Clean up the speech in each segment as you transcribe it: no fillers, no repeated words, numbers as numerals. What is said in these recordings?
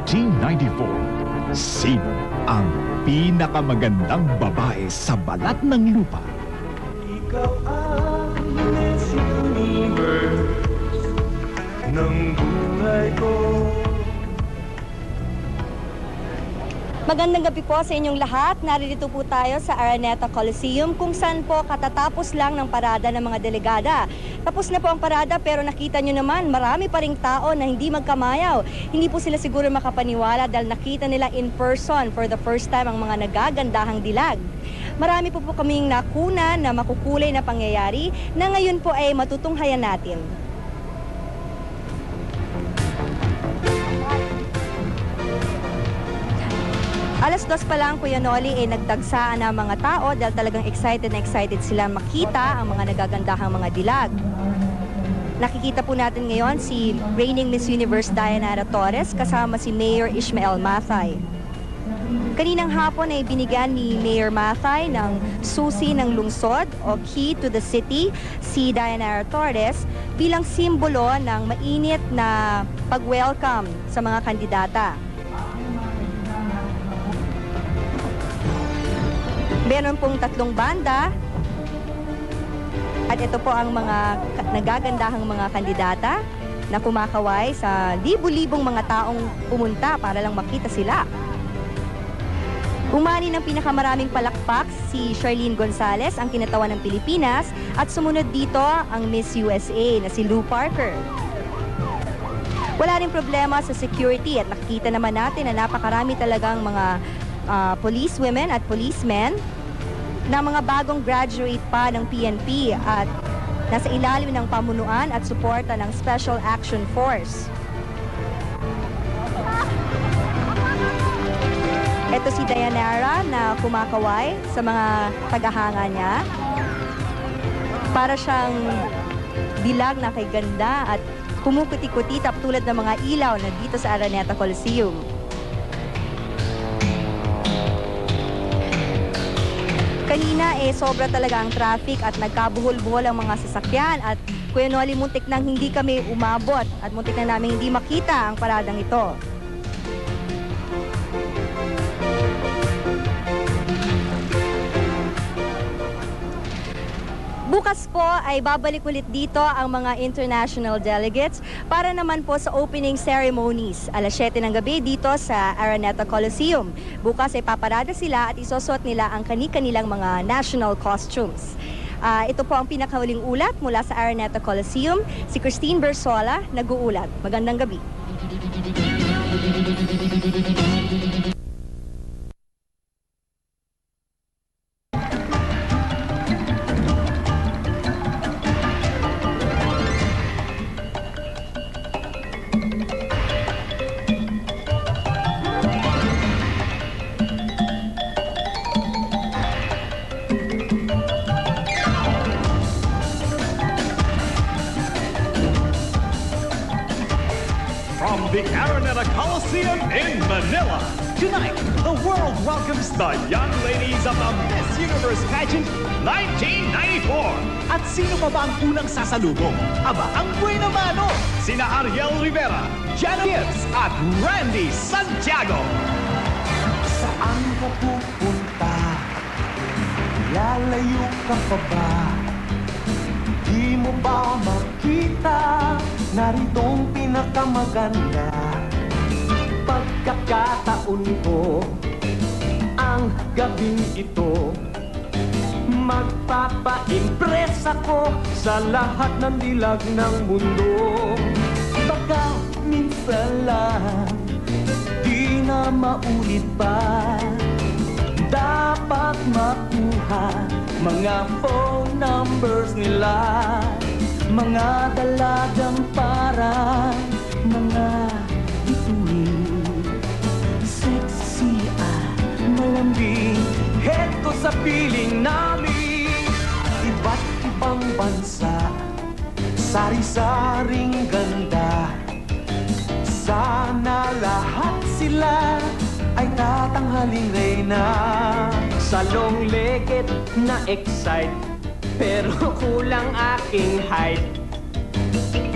1994, sino ang pinakamagandang babae sa balat ng lupa? Ikaw ang Miss Universe ng buhay ko. Magandang gabi po sa inyong lahat. Naririto po tayo sa Araneta Coliseum kung saan po katatapos lang ng parada ng mga delegada. Tapos na po ang parada pero nakita nyo naman marami pa ring tao na hindi magkamayaw. Hindi po sila siguro makapaniwala dahil nakita nila in person for the first time ang mga nagagandahang dilag. Marami po kaming nakuna na makukulay na pangyayari na ngayon po ay matutunghayan natin. Alas 2 pa lang, Kuya Noli, nagdagsaan na mga tao dahil talagang excited na excited sila makita ang mga nagagandahang mga dilag. Nakikita po natin ngayon si reigning Miss Universe Diana Torres kasama si Mayor Ishmael Mathay. Kaninang hapon ay binigyan ni Mayor Mathay ng susi ng lungsod o key to the city si Diana Torres bilang simbolo ng mainit na pag-welcome sa mga kandidata. Meron pong 3 banda at ito po ang mga nagagandahang mga kandidata na kumakaway sa libu-libong mga taong pumunta para lang makita sila. Umani ng pinakamaraming palakpak si Charlene Gonzalez, ang kinatawan ng Pilipinas, at sumunod dito ang Miss USA na si Lou Parker. Wala rin problema sa security at nakikita naman natin na napakarami talagang mga police women at policemen na mga bagong graduate pa ng PNP at nasa ilalim ng pamunuan at suporta ng Special Action Force. Ito si Dayanara na kumakaway sa mga tagahanga niya. Para siyang dilag na kay ganda at kumukuti-kuti tulad ng mga ilaw na dito sa Araneta Coliseum. Kanina sobra talaga ang traffic at nagkabuhol-buhol ang mga sasakyan at Kuya Noli, muntik nang hindi kami umabot at muntik na namin hindi makita ang paradang ito. Bukas po ay babalik ulit dito ang mga international delegates para naman po sa opening ceremonies. Alas 7 ng gabi dito sa Araneta Coliseum. Bukas ay paparada sila at isusuot nila ang kani-kanilang mga national costumes. Ito po ang pinakahuling ulat mula sa Araneta Coliseum. Si Christine Bersola nag-uulat. Magandang gabi. From the Araneta Coliseum in Manila, tonight, the world welcomes the young ladies of the Miss Universe pageant 1994. At sino pa ba ang unang sasalubong? Aba, ang buena mano! Sina Ariel Rivera, Jana Gibbs, at Randy Santiago. Saan ka pupunta? Lalayo ka pa ba? Di mo ba makita? Naritong pinakamaganda. Pagkakataon ko ang gabing ito. Magpapa-impress ako sa lahat ng dilag ng mundo. Baka minsan lang di na maulit pa. Dapat makuha mga phone numbers nila. Mga dalagang parang mga bituin. Sexy at malambing. Heto sa piling namin. Iba't ibang bansa, sari-saring ganda. Sana lahat sila ay tatanghaling reyna. Salong leket na excite, pero kulang aking height.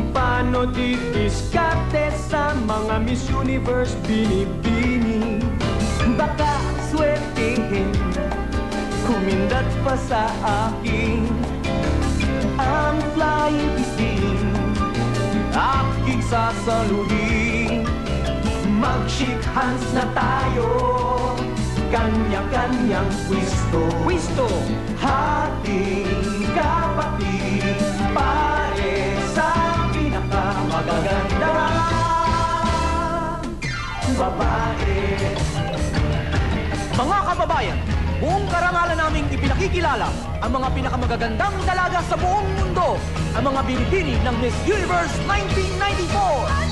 Paano didiskarte sa mga Miss Universe binibini. Baka swertihin, kumindat pa sa akin ang flying pisting, aking sasaluhin. Mag-shake hands na tayo, kanya-kanyang pwisto. Hating kapatid, pare sa pinakamagaganda babae. Mga kababayan, buong karangalan naming ipinakikilala ang mga pinakamagagandang dalaga sa buong mundo, ang mga binibini ng Miss Universe 1994.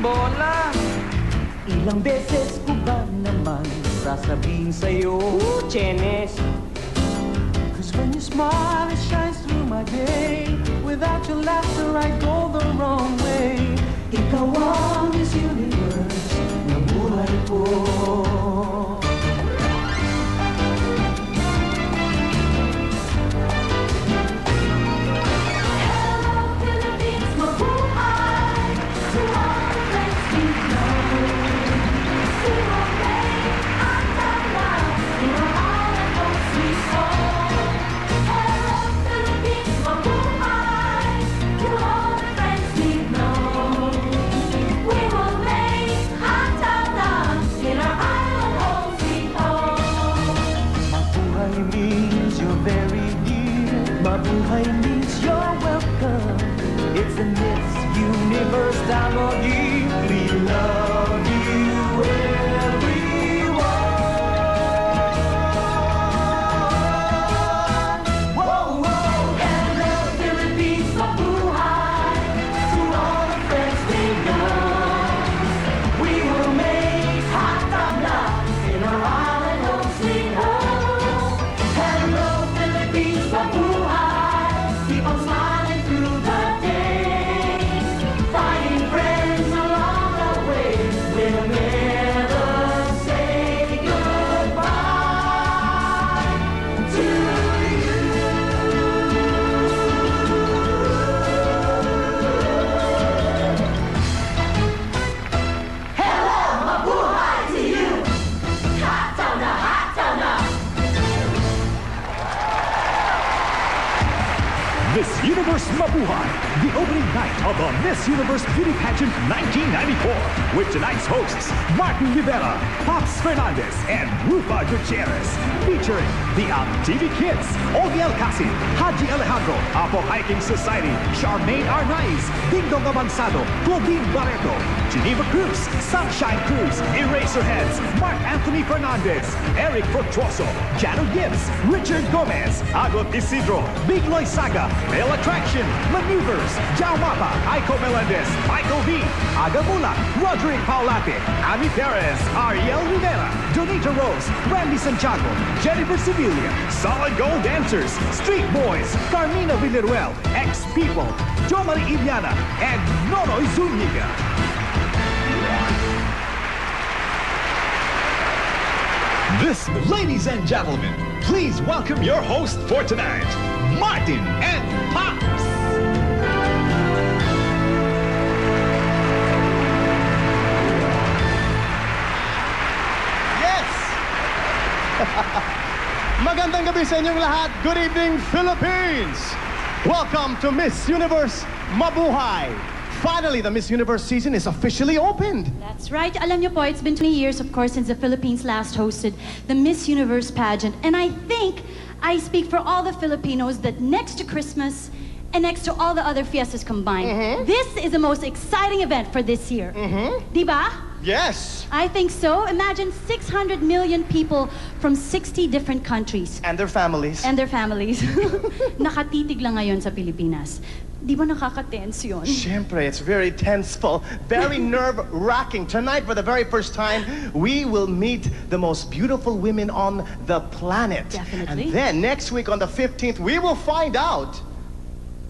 Bola! Ilang beses ko ba naman sasabihin sa'yo, Chenes? Cause when you smile, it shines through my day. Without your laughter, I go the wrong way. Ikaw ang Miss Universe ng buhay ko. Mabuhay means you're welcome. It's a Miss Universe melody. We love you, everyone. Whoa, whoa. Hello, Philippines, mabuhay. To all the friends we know, we will make hot dog love in our island home sweet home. Hello, Philippines, mabuhay. Keep on smiling through the day, finding friends along the way. We'll never say goodbye to you. Hello, mabuhay to you. Hot dog na, hot dog na. Miss Universe Mabuhay, the opening night of the Miss Universe Beauty Pageant 1994, with tonight's hosts Martin Rivera, Pops Fernandez, and Rufa Gutierrez, featuring the TV Kids, Ogie Alcacid, Haji Alejandro, Apo Hiking Society, Charmaine Arnaiz, Dingdong Avansado, Claudine Barreto, Geneva Cruz, Sunshine Cruz, Eraserheads, Mark Anthony Fernandez, Eric Fructuoso, Jano Gibbs, Richard Gomez, Agot Isidro, Big Loy Saga, Male Attraction, Maneuvers, Jao Mapa, Aiko Melendez, Michael V, Agamula, Roderick Paulate, Ami Perez, Ariel Rivera, Donita Rose, Randy Santiago, Jennifer Sevilla, Solid Gold Dancers, Street Boys, Carmina Villaruel, Ex-People, Jomari Iliana, and Nonoy Zuniga. This, ladies and gentlemen, please welcome your host for tonight, Martin and Pops. Yes! Magandang gabi sa inyong lahat. Good evening, Philippines! Welcome to Miss Universe Mabuhay. Finally, the Miss Universe season is officially opened. That's right. Alam niyo po, it's been 20 years, of course, since the Philippines last hosted the Miss Universe pageant. And I think I speak for all the Filipinos that next to Christmas and next to all the other fiestas combined, this is the most exciting event for this year. Di ba? Yes. I think so. Imagine 600 million people from 60 different countries. And their families. And their families. Nakatitig lang ngayon sa Pilipinas. Di ba nakaka-tense yun? Siyempre, it's very tenseful, very nerve-wracking. Tonight, for the very first time, we will meet the most beautiful women on the planet. Definitely. And then, next week on the 15th, we will find out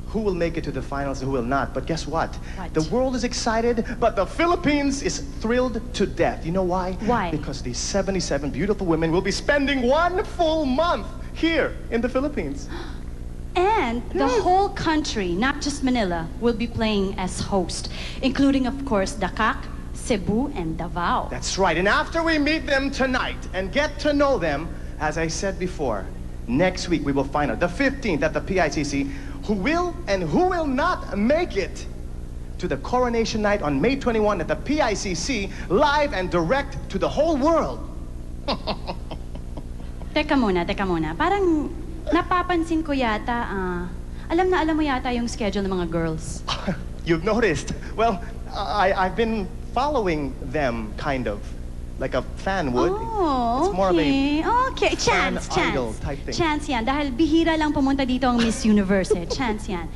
who will make it to the finals and who will not. But guess what? What? The world is excited, but the Philippines is thrilled to death. You know why? Why? Because these 77 beautiful women will be spending 1 full month here in the Philippines. And the whole country, not just Manila, will be playing as host, including, of course, Dakak, Cebu, and Davao. That's right. And after we meet them tonight and get to know them, as I said before, next week we will find out, the 15th at the PICC, who will and who will not make it to the coronation night on May 21 at the PICC, live and direct to the whole world. Teka muna. Parang napapansin ko yata, alam mo yata yung schedule ng mga girls. You've noticed. Well, I've been following them, kind of, like a fan would. Oh, It's more of a okay. Chance. idol type thing. Chance yan. Dahil bihira lang pumunta dito ang Miss Universe eh. Chance yan.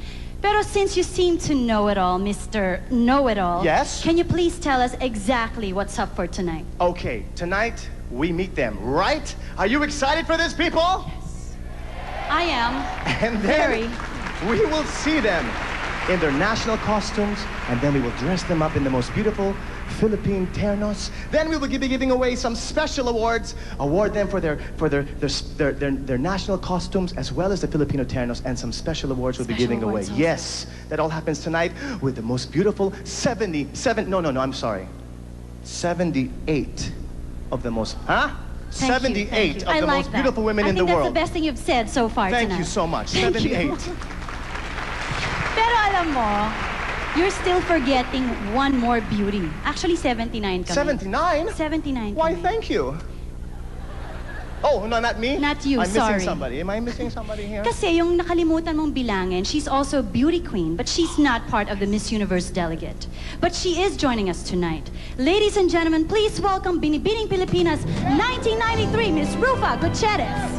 Pero since you seem to know it all, Mr. Know-It-All, Yes? can you please tell us exactly what's up for tonight? Okay, tonight we meet them, right? Are you excited for this, people? I am. And then Very. we will see them in their national costumes, and then we will dress them up in the most beautiful Philippine ternos. Then we will be giving away some special awards, award them for their national costumes as well as the Filipino ternos, and some special awards we'll be Special giving away. awards also. Yes, that all happens tonight with the most beautiful 78 of the most, Thank you, 78 thank you. of I the like most that. beautiful women in the I think world. that's the best thing you've said so far Thank tonight. you so much. Thank you. 78. Pero alam mo, you're still forgetting one more beauty. Actually, 79 kami. 79? 79 Why, kami. thank you. Oh, no, not me? Not you, I'm sorry. missing somebody. Am I missing somebody here? Kasi yung nakalimutan mong bilangin, she's also beauty queen, but she's not part of the Miss Universe delegate. But she is joining us tonight. Ladies and gentlemen, please welcome Binibining Pilipinas 1993, Miss Rufa Gutierrez.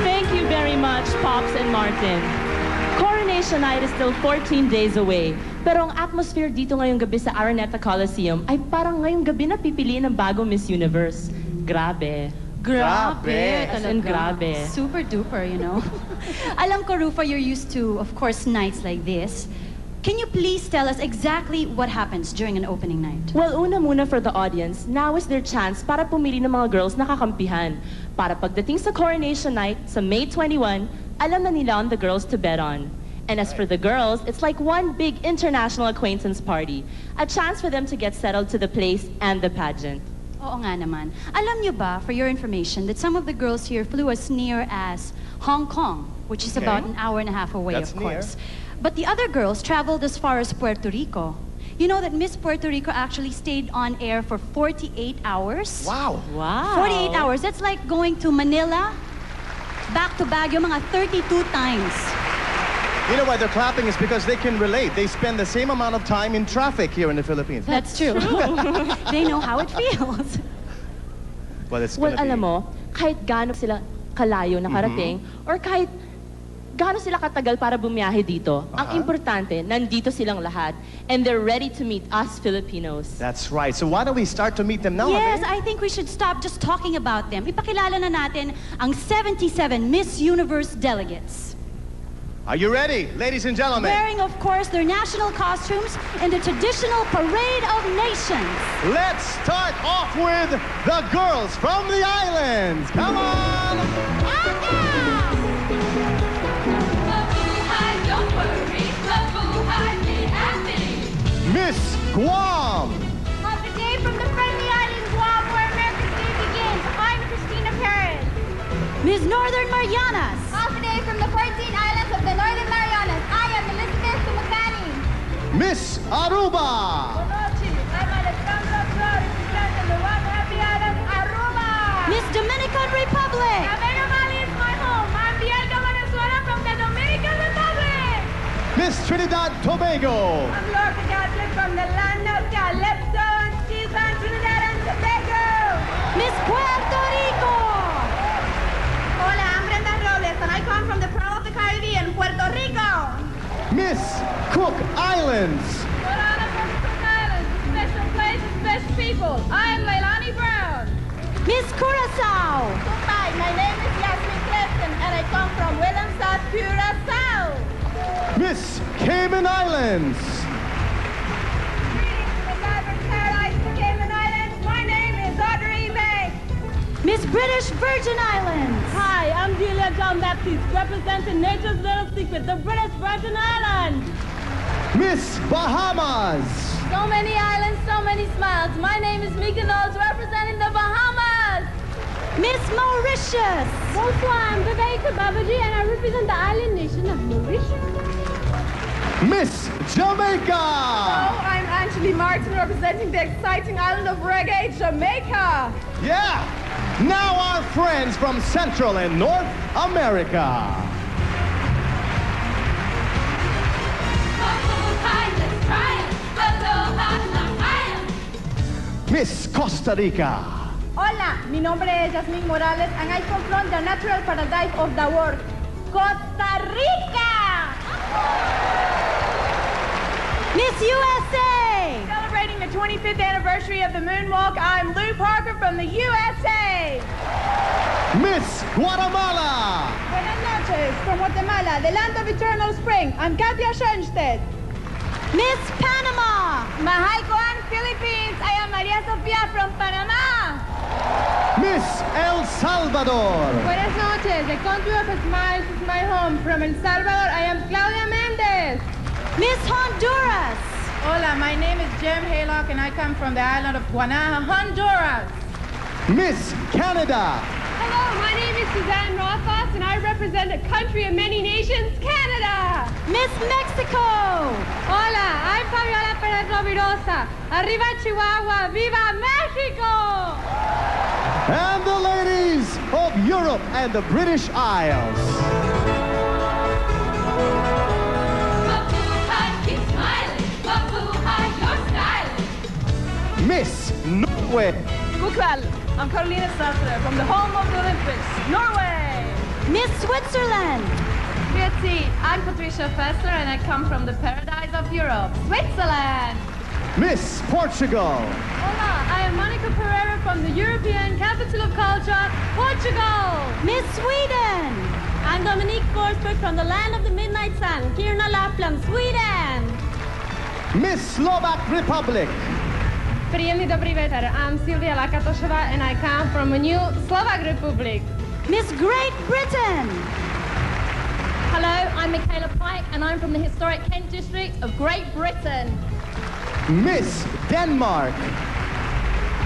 Thank you very much, Pops and Martin. Coronation night is still 14 days away. Pero ang atmosphere dito ngayong gabi sa Araneta Coliseum ay parang ngayong gabi na pipiliin ng bagong Miss Universe. Grabe. Grabe. As in grabe. Super duper, you know. Alam ko, Rufa, you're used to, of course, nights like this. Can you please tell us exactly what happens during an opening night? Well, una muna for the audience, now is their chance para pumili ng mga girls na kakampihan. Para pagdating sa coronation night, sa May 21, alam na nila on the girls to bet on. And as for the girls, it's like one big international acquaintance party. A chance for them to get settled to the place and the pageant. Oo nga naman. Alam niyo ba, for your information, that some of the girls here flew as near as Hong Kong, which is Okay. about an hour and a half away, That's of course. near. But the other girls traveled as far as Puerto Rico. You know that Miss Puerto Rico actually stayed on air for 48 hours? Wow. Wow. 48 hours. That's like going to Manila, back to Baguio, mga 32 times. You know why they're clapping is because they can relate. They spend the same amount of time in traffic here in the Philippines. That's true. They know how it feels. Well, it's Well, gonna be... alam mo, kahit gaano sila kalayo nakarating, or kahit gaano sila katagal para bumiyahe dito, ang importante, nandito silang lahat, and they're ready to meet us Filipinos. That's right. So why don't we start to meet them now? Yes, Abe? I think we should stop just talking about them. Ipakilala na natin ang 77 Miss Universe delegates. Are you ready, ladies and gentlemen? Wearing, of course, their national costumes in the traditional Parade of Nations. Let's start off with the girls from the islands. Come on! Miss Guam. On the day from the friendly island Guam, where America's day begins, I'm Christina Perez. Miss Northern Marianas. On the day from the 14 islands of the Northern Marianas, I am Elizabeth Tumakani. Miss Aruba. I'm Alexandra Flores, representing the one happy island, Aruba. Miss Dominican Republic. America Miss Trinidad Tobago. I'm Laura Catholic from the land of Calypso and she's from Trinidad and Tobago. Miss Puerto Rico. Hola, I'm Brenda Robles and I come from the Pearl of the Caribbean, Puerto Rico. Miss Cook Islands. Hola, I'm from Cook Islands, special places, special people. I'm Leilani Brown. Miss Curacao. Hi, my name is Yasmin Clifton and I come from Willemstad, Curacao. Miss Cayman Islands. Greetings from the Cyber Paradise of the Cayman Islands. My name is Audrey May. Miss British Virgin Islands. Hi, I'm Julia John Baptiste, representing Nature's Little Secret, the British Virgin Islands. Miss Bahamas. So many islands, so many smiles. My name is Mika Knowles, representing the Bahamas. Miss Mauritius. Bonsoir, I'm Viveka Babaji, and I represent the island nation of Mauritius. Miss Jamaica. I'm Angeli Martin, representing the exciting island of reggae, Jamaica. Yeah. Now our friends from Central and North America. Miss Costa Rica. Hola, mi nombre es Yasmin Morales, and I come from the natural paradise of the world, Costa Rica. Miss USA. Celebrating the 25th anniversary of the moonwalk, I'm Lou Parker from the USA. Miss Guatemala. Buenas noches, from Guatemala, the land of eternal spring. I'm Katia Schoenstedt. Miss Panama. Mahal Koan, Philippines. I am Maria Sofia from Panama. Miss El Salvador. Buenas noches, the country of smiles is my home. From El Salvador, I am Claudia Mendez. Miss Honduras. Hola, my name is Jem Haylock, and I come from the island of Guanaja, Honduras. Miss Canada. Hello, my name is Suzanne Rothfuss, and I represent a country of many nations, Canada. Miss Mexico. Hola, I'm Fabiola Perez Rovirosa. Arriba Chihuahua, viva Mexico! And the ladies of Europe and the British Isles. Miss Norway. God kväll. I'm Carolina Sastre from the home of the Olympics, Norway. Miss Switzerland. Grüezi, I'm Patricia Fessler, and I come from the paradise of Europe, Switzerland. Miss Portugal. Hola, I am Monica Pereira from the European capital of culture, Portugal. Miss Sweden. I'm Dominique Forsberg from the land of the midnight sun, Kiruna Lapland, Sweden. Miss Slovak Republic. Príjemný dobrý večer. I'm Silvia Lakatošová, and I come from a new Slovak Republic. Miss Great Britain. Hello, I'm Michaela Pike, and I'm from the historic Kent district of Great Britain. Miss Denmark.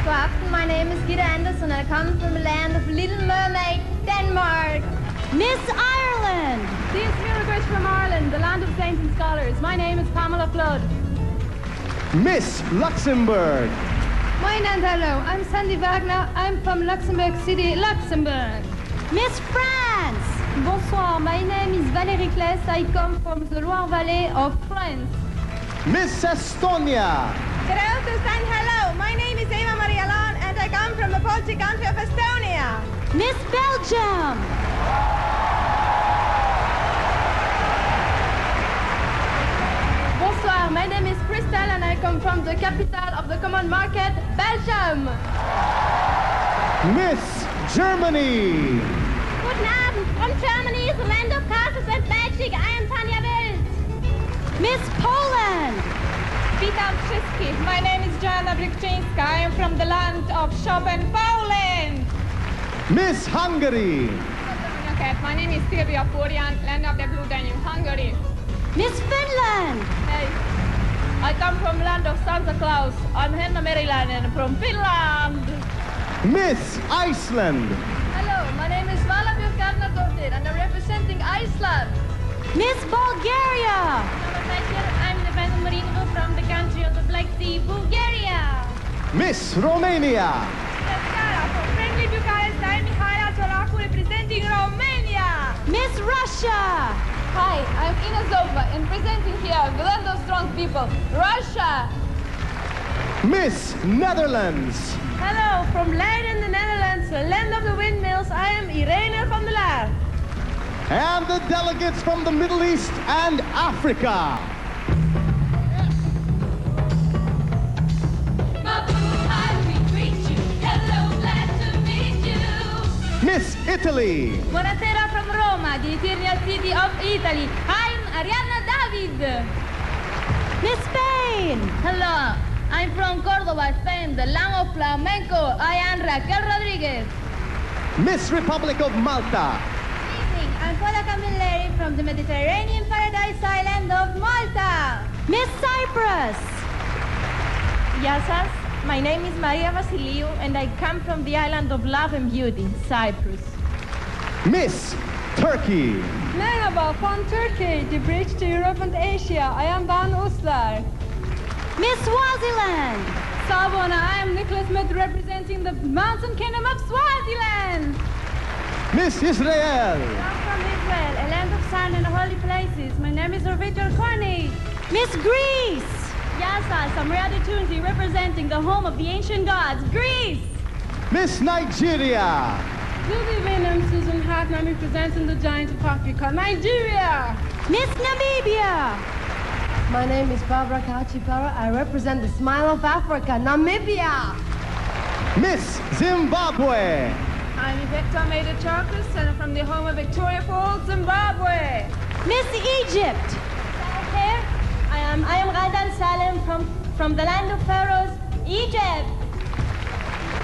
Good afternoon, my name is Gitta Anderson, and I come from the land of Little Mermaid, Denmark. Miss Ireland. Dean Smiragos from Ireland, the land of saints and scholars. My name is Pamela Flood. Miss Luxembourg. Hello, I'm Sandy Wagner. I'm from Luxembourg City, Luxembourg. Miss France. Bonsoir, my name is Valérie Kless. I come from the Loire Valley of France. Miss Estonia. Hello, my name is Eva Maria Lan, and I come from the Baltic country of Estonia. Miss Belgium. Bonsoir, my name is Crystal, and I come from the capital of the common market, Belgium. Miss Germany. Guten Abend, from Germany, the land of castles and magic. I am Tanya Wild. Miss Poland. Witam wszystkich. My name is Joanna Brykczyńska. I am from the land of Chopin, Poland. Miss Hungary. My name is Silvia Furian, land of the Blue Danube, Hungary. Miss Finland. Hey, I come from land of Santa Claus. I'm Henna Meriläinen from Finland. Miss Iceland. Hello, my name is Vala Björkarnadottir, and I'm representing Iceland. Miss Bulgaria. I'm the Brandon Marino from the country of the Black Sea, Bulgaria. Miss Romania. From friendly Bucharest, I'm Mihaela Ciolacu representing Romania. Miss Russia. Hi, I'm Ina Zova and presenting here the land of strong people, Russia. Miss Netherlands. Hello, from Leiden, the Netherlands, the land of the windmills, I am Irene van der Laar. And the delegates from the Middle East and Africa. Miss Italy. Buonasera from Roma, the eternal city of Italy. I'm Ariana David. Miss Spain! Hello, I'm from Córdoba, Spain, the land of flamenco. I am Raquel Rodriguez. Miss Republic of Malta. Evening, I'm Paula Camilleri from the Mediterranean paradise island of Malta. Miss Cyprus! Yasas, my name is Maria Vasiliou and I come from the island of love and beauty, Cyprus. Miss Turkey. Merhaba from Turkey, the bridge to Europe and Asia. I am Van Uslar. Miss Swaziland! Sabona, I am Nicholas Smith representing the mountain kingdom of Swaziland. Miss Israel. I'm from Israel, a land of sun and holy places. My name is Rovita Koni. Miss Greece! Yasas, I'm Riyadi Tunzi representing the home of the ancient gods, Greece. Miss Nigeria. Good evening, I'm Susan Hartman representing the giant of Africa, Nigeria. Miss Namibia! My name is Barbara Kachipara. I represent the smile of Africa, Namibia. Miss Zimbabwe. I'm Yvette Maida Charkis and I'm from the home of Victoria Falls, Zimbabwe. Miss Egypt! Here, I am Raidan Salem from the land of pharaohs, Egypt.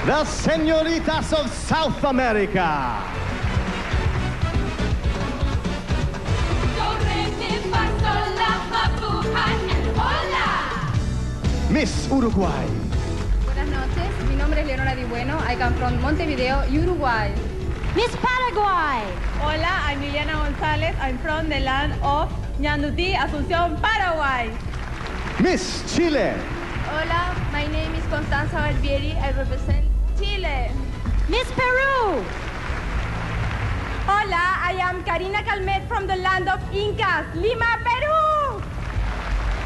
The senoritas of South America. Miss Uruguay. Buenas noches, mi nombre es Leonora Di Bueno. I come from Montevideo, Uruguay. Miss Paraguay! Hola, I'm Liliana González. I'm from the land of Ñandutí, Asunción, Paraguay. Miss Chile. Hola, my name is Constanza Barbieri. I represent Chile. Miss Peru! Hola, I am Karina Calmet from the land of Incas, Lima, Peru.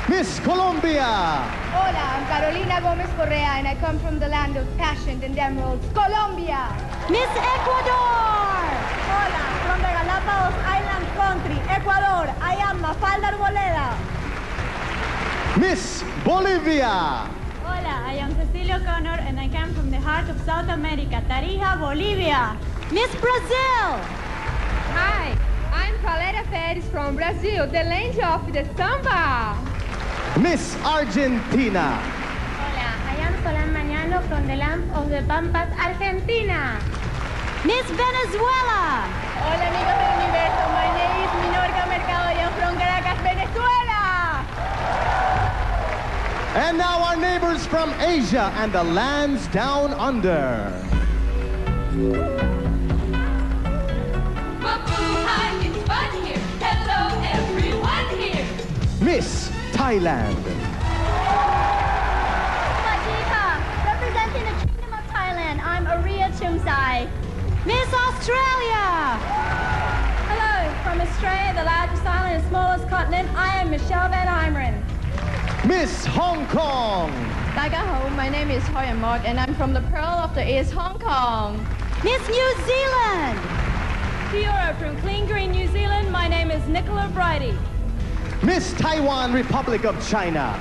Miss Colombia. Hola, I'm Carolina Gomez Correa and I come from the land of passion and emeralds, Colombia. Miss Ecuador! Hola, from the Galapagos Island country, Ecuador. I am Mafalda Arboleda. Miss Bolivia. Hola, I am Cecilia O'Connor and I come from the heart of South America, Tarija, Bolivia. Miss Brazil! Hi, I'm Valéria Pérez from Brazil, the land of the samba. Miss Argentina. Hola, I am Solán Mañano from the land of the Pampas, Argentina. Miss Venezuela! Hola amigos del universo, my name is Minorca Mercado y I'm from Caracas, Venezuela. And now our neighbors from Asia and the lands down under. Mabuhay, it's fun here. Hello, everyone here. Miss Thailand. Majika, representing the Kingdom of Thailand, I'm Aria Chumsai. Miss Australia! Hello, from Australia, the largest island and smallest continent, I am Michelle Van Heimeren. Miss Hong Kong. Tagaho, my name is Hoya Mok and I'm from the Pearl of the East, Hong Kong. Miss New Zealand! Kia ora, from Clean Green, New Zealand, my name is Nicola Bridie. Miss Taiwan, Republic of China.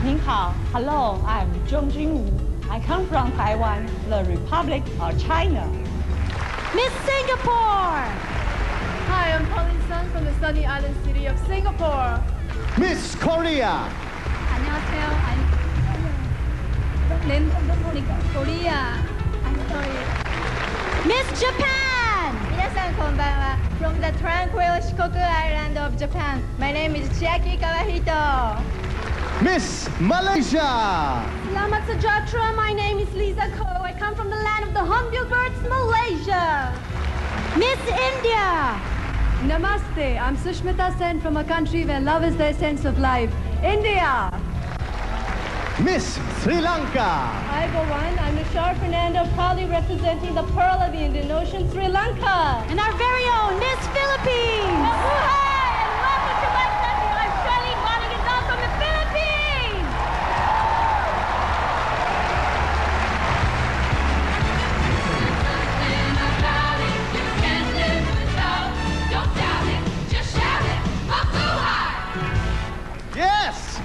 您好, hello, I'm Zhong Junwu. I come from Taiwan, the Republic of China. Miss Singapore! Hi, I'm Pauline Sun from the sunny island city of Singapore. Miss Korea. 안녕하세요. Korea. I'm sorry. Miss Japan! 皆さんこんばんは. From the tranquil Shikoku Island of Japan, my name is Chiaki Kawahito. Miss Malaysia. Selamat sejahtera, my name is Lisa Ko. I come from the land of the hornbill birds, Malaysia. Miss India! Namaste, I'm Sushmita Sen from a country where love is the essence of life, India. Miss Sri Lanka. Hi, everyone. I'm Nishar Fernando, proudly representing the Pearl of the Indian Ocean, Sri Lanka. And our very own Miss Philippines. Hi, and welcome to my country. I'm Shirley Bonnie-Gonzal from the Philippines. Yes!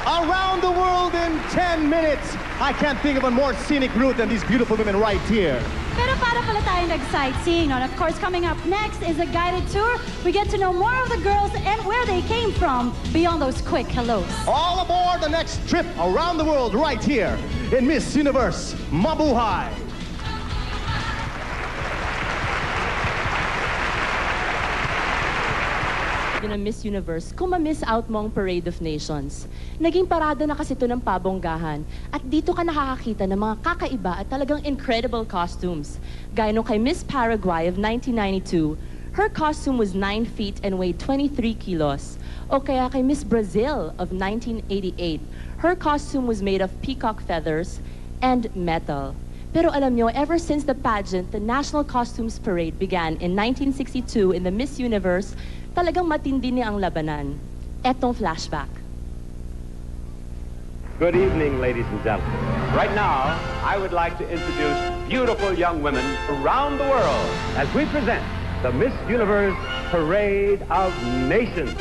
Around the world in 10 minutes. I can't think of a more scenic route than these beautiful women right here. Pero para pala tayo nag-sightseeing, and of course, coming up next is a guided tour. We get to know more of the girls and where they came from beyond those quick hellos. All aboard the next trip around the world right here in Miss Universe Mabuhay. Na Miss Universe kung ma-miss out mo ang Parade of Nations. Naging parada na kasi ito ng pabonggahan at dito ka nakakakita ng mga kakaiba at talagang incredible costumes. Gaya nung kay Miss Paraguay of 1992, her costume was 9 feet and weighed 23 kilos. O kaya kay Miss Brazil of 1988, her costume was made of peacock feathers and metal. Pero alam nyo, ever since the pageant, the National Costumes Parade began in 1962 in the Miss Universe, talagang matindi niya ang labanan. Etong flashback. Good evening, ladies and gentlemen. Right now, I would like to introduce beautiful young women around the world as we present the Miss Universe Parade of Nations.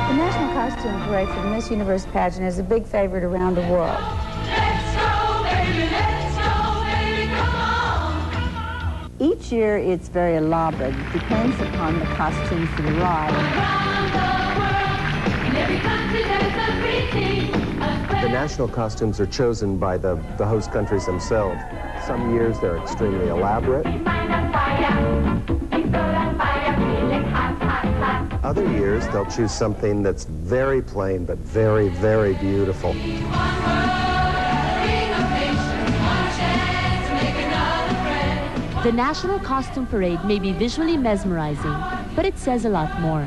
The National Costume Parade for the Miss Universe pageant is a big favorite around the world. Let's go, baby, come on. Each year it's very elaborate. It depends upon the costumes that arrive. Around the world, in every country there's a greeting. The national costumes are chosen by the host countries themselves. Some years they're extremely elaborate. Other years they'll choose something that's very plain but very, very beautiful. The National Costume Parade may be visually mesmerizing, but it says a lot more.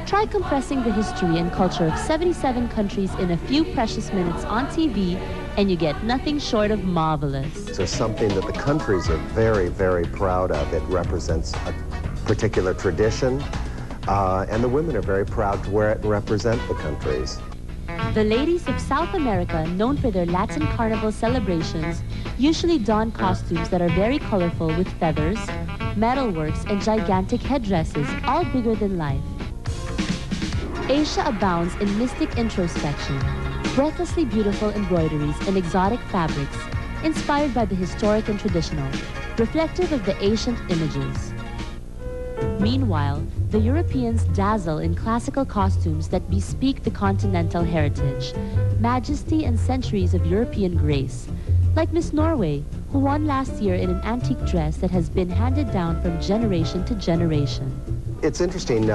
Try compressing the history and culture of 77 countries in a few precious minutes on TV, and you get nothing short of marvelous. It's something that the countries are very, very proud of. It represents a particular tradition, and the women are very proud to wear it and represent the countries. The ladies of South America, known for their Latin carnival celebrations, usually don costumes that are very colorful with feathers, metalworks, and gigantic headdresses, all bigger than life. Asia abounds in mystic introspection, breathlessly beautiful embroideries and exotic fabrics, inspired by the historic and traditional, reflective of the ancient images. Meanwhile, the Europeans dazzle in classical costumes that bespeak the continental heritage, majesty and centuries of European grace, like Miss Norway, who won last year in an antique dress that has been handed down from generation to generation. It's interesting,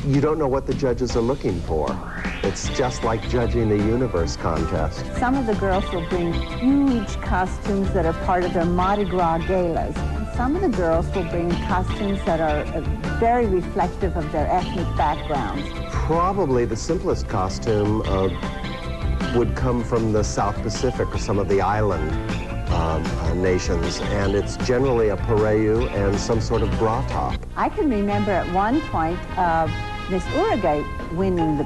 you don't know what the judges are looking for. It's just like judging the Universe contest. Some of the girls will bring huge costumes that are part of their Mardi Gras galas. Some of the girls will bring costumes that are very reflective of their ethnic backgrounds. Probably the simplest costume would come from the South Pacific or some of the island nations, and it's generally a pareu and some sort of bra top. I can remember at one point Miss Uruguay winning the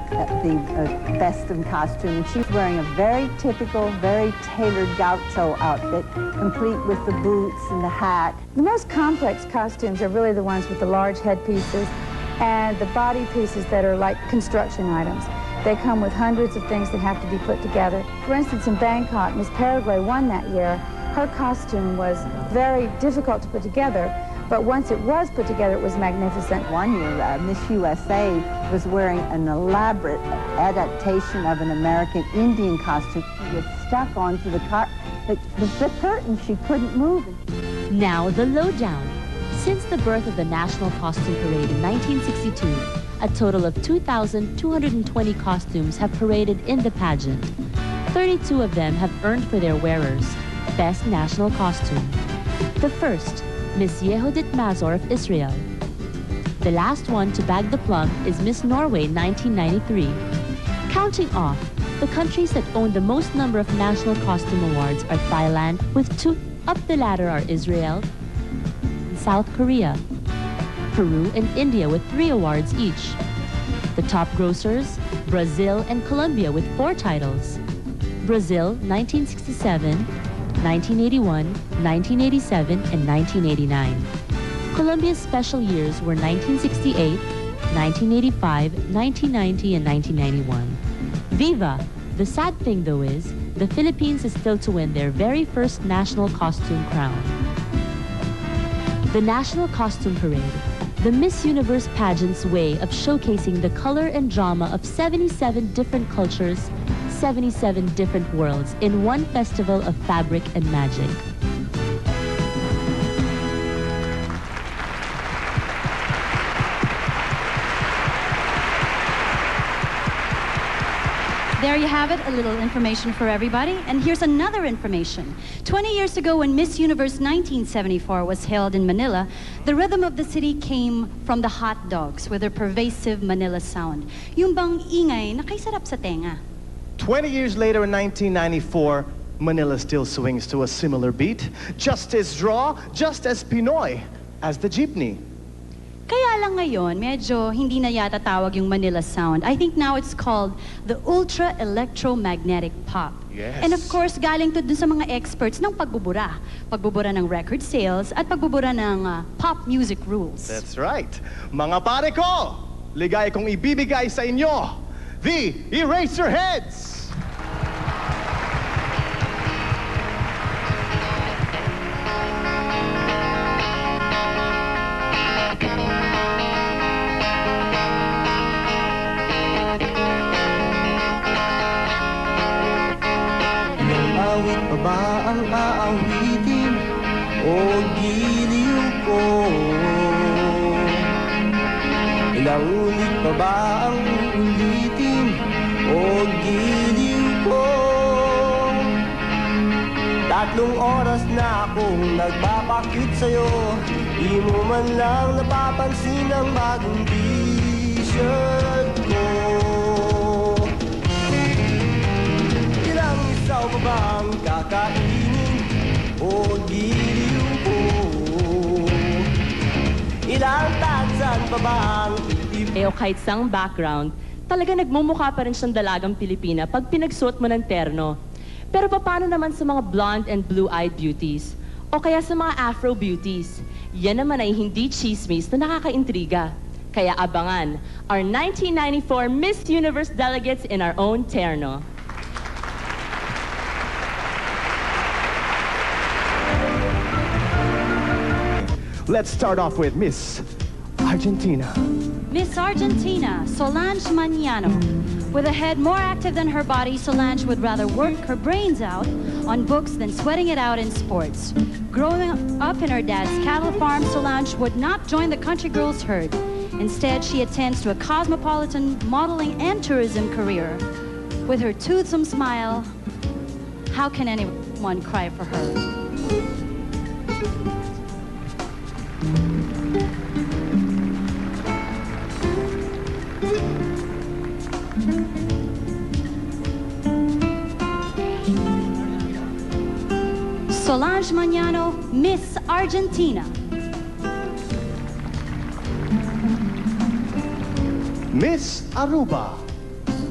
best in costume, and she's wearing a very typical, very tailored gaucho outfit, complete with the boots and the hat. The most complex costumes are really the ones with the large headpieces and the body pieces that are like construction items. They come with hundreds of things that have to be put together. For instance, in Bangkok, Miss Paraguay won that year. Her costume was very difficult to put together, but once it was put together, it was magnificent. One year, Miss USA was wearing an elaborate adaptation of an American Indian costume. She was stuck onto the curtain. She couldn't move. Now, the lowdown. Since the birth of the National Costume Parade in 1962, a total of 2,220 costumes have paraded in the pageant. 32 of them have earned for their wearers Best National Costume. The first, Miss Yehudit Mazor of Israel. The last one to bag the plum is Miss Norway 1993. Counting off, the countries that own the most number of national costume awards are Thailand with 2. Up the ladder are Israel and South Korea, Peru and India with 3 awards each. The top grossers, Brazil and Colombia with 4 titles. Brazil 1967, 1981, 1987, and 1989. Colombia's special years were 1968, 1985, 1990, and 1991. Viva! The sad thing though is, the Philippines is still to win their very first national costume crown. The National Costume Parade, the Miss Universe pageant's way of showcasing the color and drama of 77 different cultures, 77 different worlds in one festival of fabric and magic. There you have it, a little information for everybody. And here's another information. 20 years ago when Miss Universe 1974 was held in Manila, the rhythm of the city came from the hot dogs with their pervasive Manila sound. Yung bang ingay na kaisarap sa tenga. 20 years later in 1994, Manila still swings to a similar beat. Just as raw, just as Pinoy as the jeepney. Kaya lang ngayon, medyo hindi na yata tawag yung Manila sound. I think now it's called the ultra electromagnetic pop. Yes. And of course, galing to dun sa mga experts ng pagbubura. Pagbubura ng record sales at pagbubura ng pop music rules. That's right. Mga pare ko, ligay kong ibibigay sa inyo, the Eraserheads! Awit pa ba ang aawitin o giliw ko? Ilang ulit pa ba ang uulitin o giliw ko? 3 oras na akong nagpapakit sa'yo, di mo man lang napapansin ang bagong t-shirt ko. Isaw pa bang kakainin o giliw ko? Ilang tagsan pa bang O kahit sang background, talaga nagmumukha pa rin siyang dalagang Pilipina pag pinagsuot mo ng terno. Pero paano naman sa mga blonde and blue-eyed beauties? O kaya sa mga Afro beauties? Yan naman ay hindi chismis na nakakaintriga. Kaya abangan our 1994 Miss Universe delegates in our own Terno. Let's start off with Miss Argentina. Miss Argentina, Solange Mañano. With a head more active than her body, Solange would rather work her brains out on books than sweating it out in sports. Growing up in her dad's cattle farm, Solange would not join the country girls' herd. Instead, she attends to a cosmopolitan modeling and tourism career. With her toothsome smile, how can anyone cry for her? Solange Mañano, Miss Argentina. Miss Aruba,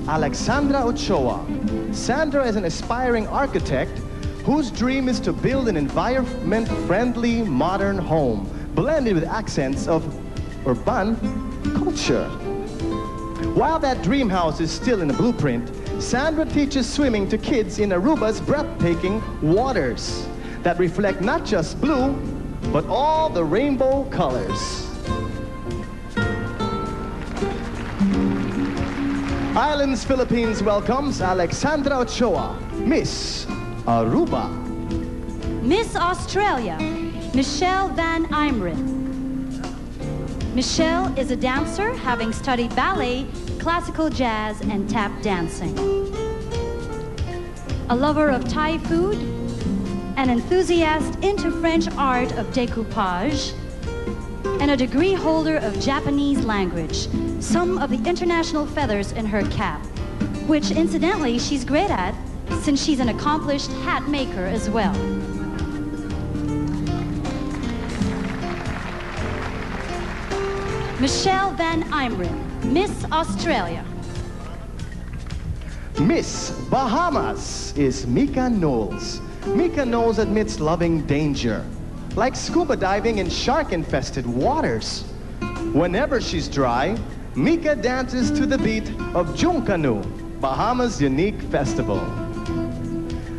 Alexandra Ochoa. Sandra is an aspiring architect whose dream is to build an environment-friendly modern home, blended with accents of urban culture. While that dream house is still in the blueprint, Sandra teaches swimming to kids in Aruba's breathtaking waters that reflect not just blue, but all the rainbow colors. Islands Philippines welcomes Alexandra Ochoa, Miss Aruba. Miss Australia, Michelle Van Imeren. Michelle is a dancer, having studied ballet, classical jazz, and tap dancing. A lover of Thai food, an enthusiast into French art of découpage, and and a degree holder of Japanese language, some of the international feathers in her cap, which incidentally she's great at since she's an accomplished hat maker as well. Michelle Van Imeren, Miss Australia. Miss Bahamas is Mika Knowles. Mika Knowles admits loving danger, like scuba diving in shark-infested waters. Whenever she's dry, Mika dances to the beat of Junkanu, Bahamas' unique festival.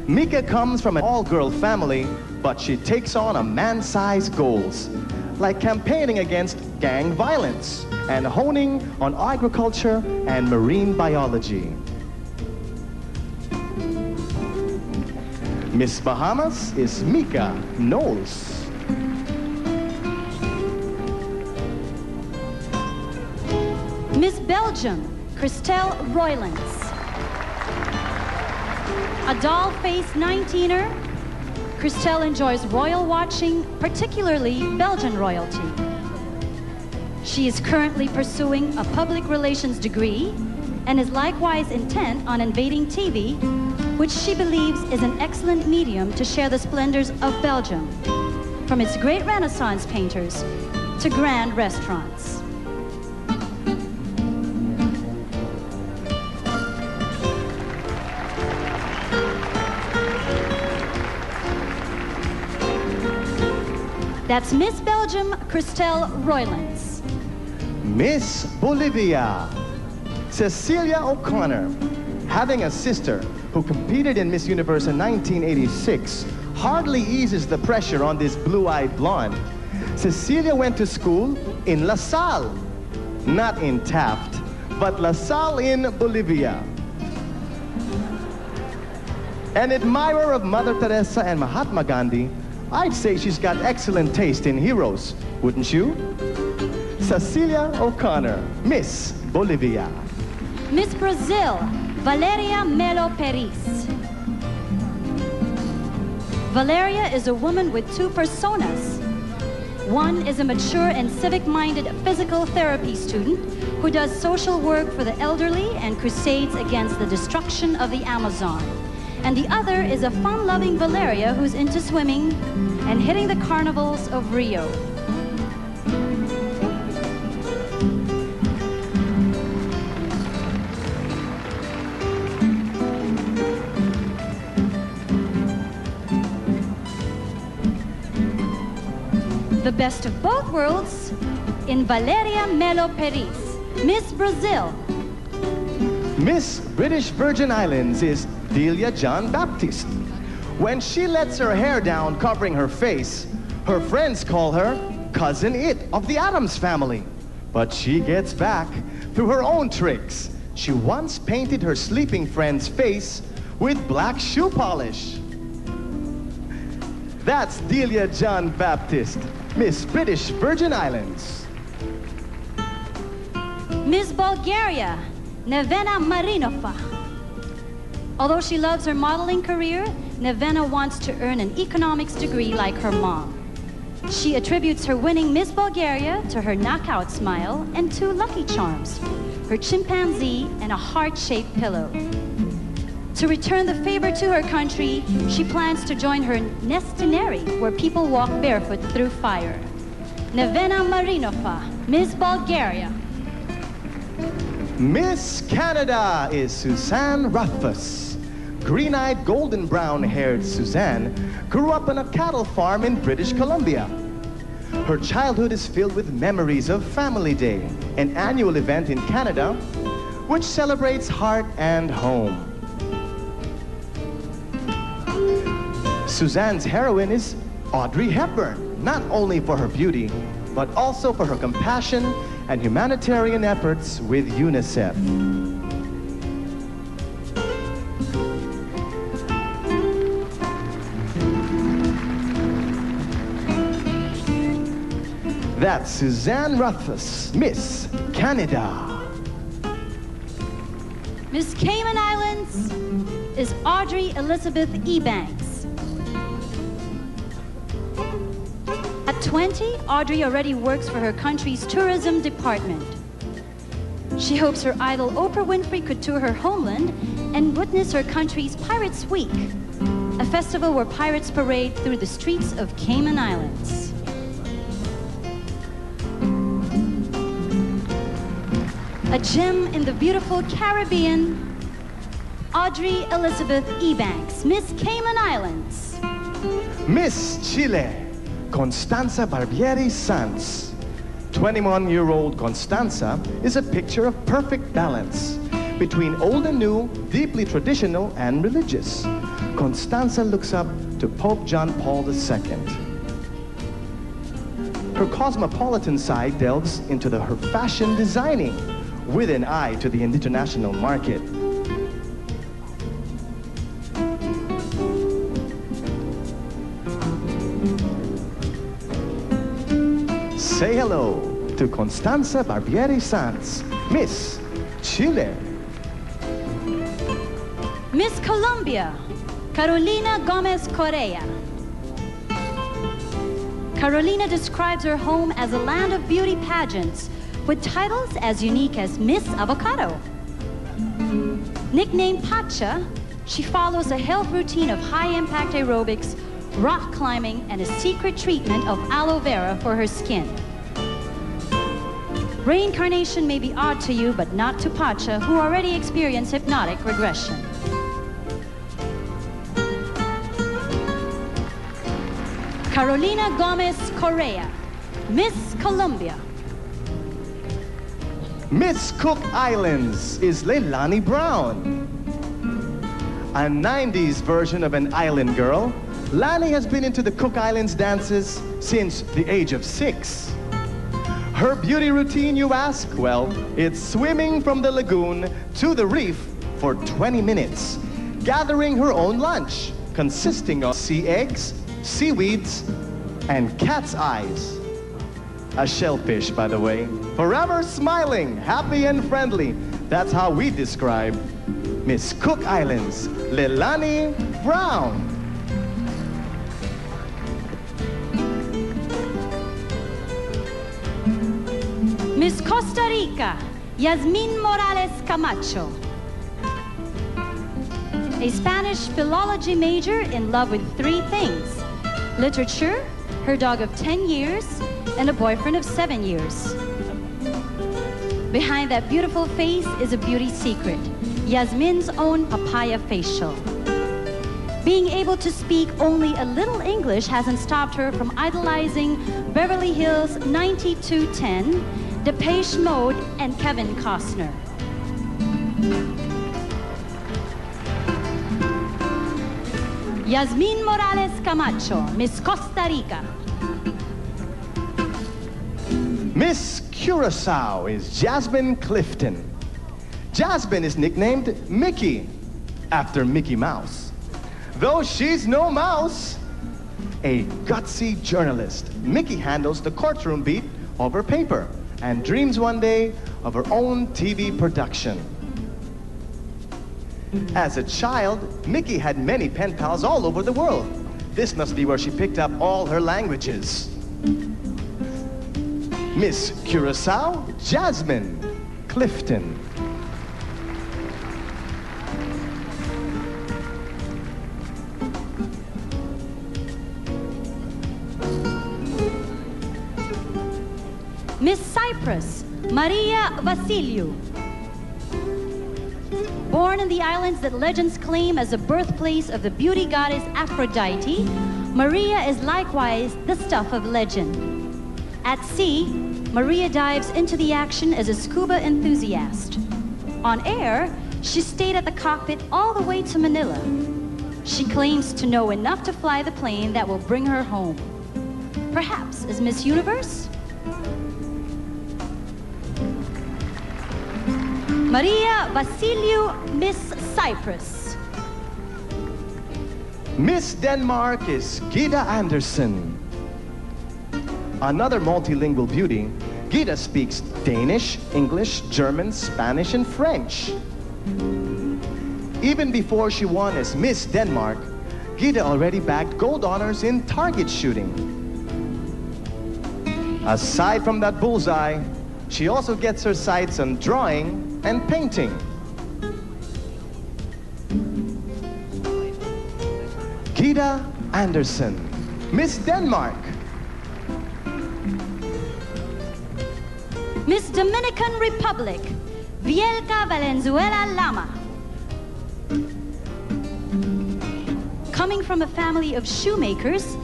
Mika comes from an all-girl family, but she takes on a man-sized goals, like campaigning against gang violence and honing on agriculture and marine biology. Miss Bahamas is Mika Knowles. Miss Belgium, Christelle Roylens. A doll-faced 19er, Christelle enjoys royal watching, particularly Belgian royalty. She is currently pursuing a public relations degree and is likewise intent on invading TV, which she believes is an excellent medium to share the splendors of Belgium, from its great Renaissance painters to grand restaurants. That's Miss Belgium, Christelle Roylens. Miss Bolivia, Cecilia O'Connor. Having a sister who competed in Miss Universe in 1986 hardly eases the pressure on this blue-eyed blonde. Cecilia went to school in La Salle, not in Taft, but La Salle in Bolivia. An admirer of Mother Teresa and Mahatma Gandhi, I'd say she's got excellent taste in heroes, wouldn't you? Cecilia O'Connor, Miss Bolivia. Miss Brazil, Valeria Melo Peris. Valeria is a woman with two personas. One is a mature and civic-minded physical therapy student who does social work for the elderly and crusades against the destruction of the Amazon. And the other is a fun-loving Valeria who's into swimming and hitting the carnivals of Rio. The best of both worlds in Valeria Melo Peris, Miss Brazil. Miss British Virgin Islands is Delia John Baptiste. When she lets her hair down covering her face, her friends call her Cousin It of the Addams Family. But she gets back through her own tricks. She once painted her sleeping friend's face with black shoe polish. That's Delia John Baptiste, Miss British Virgin Islands. Miss Bulgaria, Nevena Marinova. Although she loves her modeling career, Nevena wants to earn an economics degree like her mom. She attributes her winning Miss Bulgaria to her knockout smile and two lucky charms, her chimpanzee and a heart-shaped pillow. To return the favor to her country, she plans to join her Nestineri, where people walk barefoot through fire. Nevena Marinova, Miss Bulgaria. Miss Canada is Suzanne Rothfuss. Green-eyed, golden brown-haired Suzanne grew up on a cattle farm in British Columbia. Her childhood is filled with memories of Family Day, an annual event in Canada which celebrates heart and home. Suzanne's heroine is Audrey Hepburn, not only for her beauty, but also for her compassion and humanitarian efforts with UNICEF. That's Suzanne Rothfuss, Miss Canada. Miss Cayman Islands is Audrey Elizabeth Ebanks. At 20, Audrey already works for her country's tourism department. She hopes her idol Oprah Winfrey could tour her homeland and witness her country's Pirates Week, a festival where pirates parade through the streets of Cayman Islands. A gem in the beautiful Caribbean, Audrey Elizabeth Ebanks, Miss Cayman Islands. Miss Chile, Constanza Barbieri Sanz. 21-year-old Constanza is a picture of perfect balance between old and new, deeply traditional and religious. Constanza looks up to Pope John Paul II. Her cosmopolitan side delves into her fashion designing with an eye to the international market. Say hello to Constanza Barbieri Sanz, Miss Chile. Miss Colombia, Carolina Gomez Correa. Carolina describes her home as a land of beauty pageants with titles as unique as Miss Avocado. Nicknamed Pacha, she follows a health routine of high-impact aerobics, rock climbing, and a secret treatment of aloe vera for her skin. Reincarnation may be odd to you, but not to Pacha, who already experienced hypnotic regression. Carolina Gomez Correa, Miss Colombia. Miss Cook Islands is Leilani Brown. A 90s version of an island girl, Lani has been into the Cook Islands dances since the age of 6. Her beauty routine, you ask? Well, it's swimming from the lagoon to the reef for 20 minutes, gathering her own lunch, consisting of sea eggs, seaweeds, and cat's eyes. A shellfish, by the way. Forever smiling, happy and friendly. That's how we describe Miss Cook Islands, Leilani Brown. Miss Costa Rica, Yasmin Morales Camacho. A Spanish philology major in love with 3 things: literature, her dog of 10 years, and a boyfriend of 7 years. Behind that beautiful face is a beauty secret, Yasmin's own papaya facial. Being able to speak only a little English hasn't stopped her from idolizing Beverly Hills 9210, Depeche Mode, and Kevin Costner. Yasmin Morales Camacho, Miss Costa Rica. Miss Curacao is Jasmine Clifton. Jasmine is nicknamed Mickey, after Mickey Mouse. Though she's no mouse, a gutsy journalist, Mickey handles the courtroom beat of her paper and dreams one day of her own TV production. As a child, Mickey had many pen pals all over the world. This must be where she picked up all her languages. Miss Curacao, Jasmine Clifton. Miss Cyprus, Maria Vasiliou. Born in the islands that legends claim as the birthplace of the beauty goddess Aphrodite, Maria is likewise the stuff of legend. At sea, Maria dives into the action as a scuba enthusiast. On air, she stayed at the cockpit all the way to Manila. She claims to know enough to fly the plane that will bring her home. Perhaps as Miss Universe? Maria Vasiliou, Miss Cyprus. Miss Denmark is Gita Andersen. Another multilingual beauty, Gita speaks Danish, English, German, Spanish, and French. Even before she won as Miss Denmark, Gita already bagged gold honors in target shooting. Aside from that bullseye, she also gets her sights on drawing and painting. Gita Anderson, Miss Denmark. Miss Dominican Republic, Vielka Valenzuela Lama. Coming from a family of shoemakers,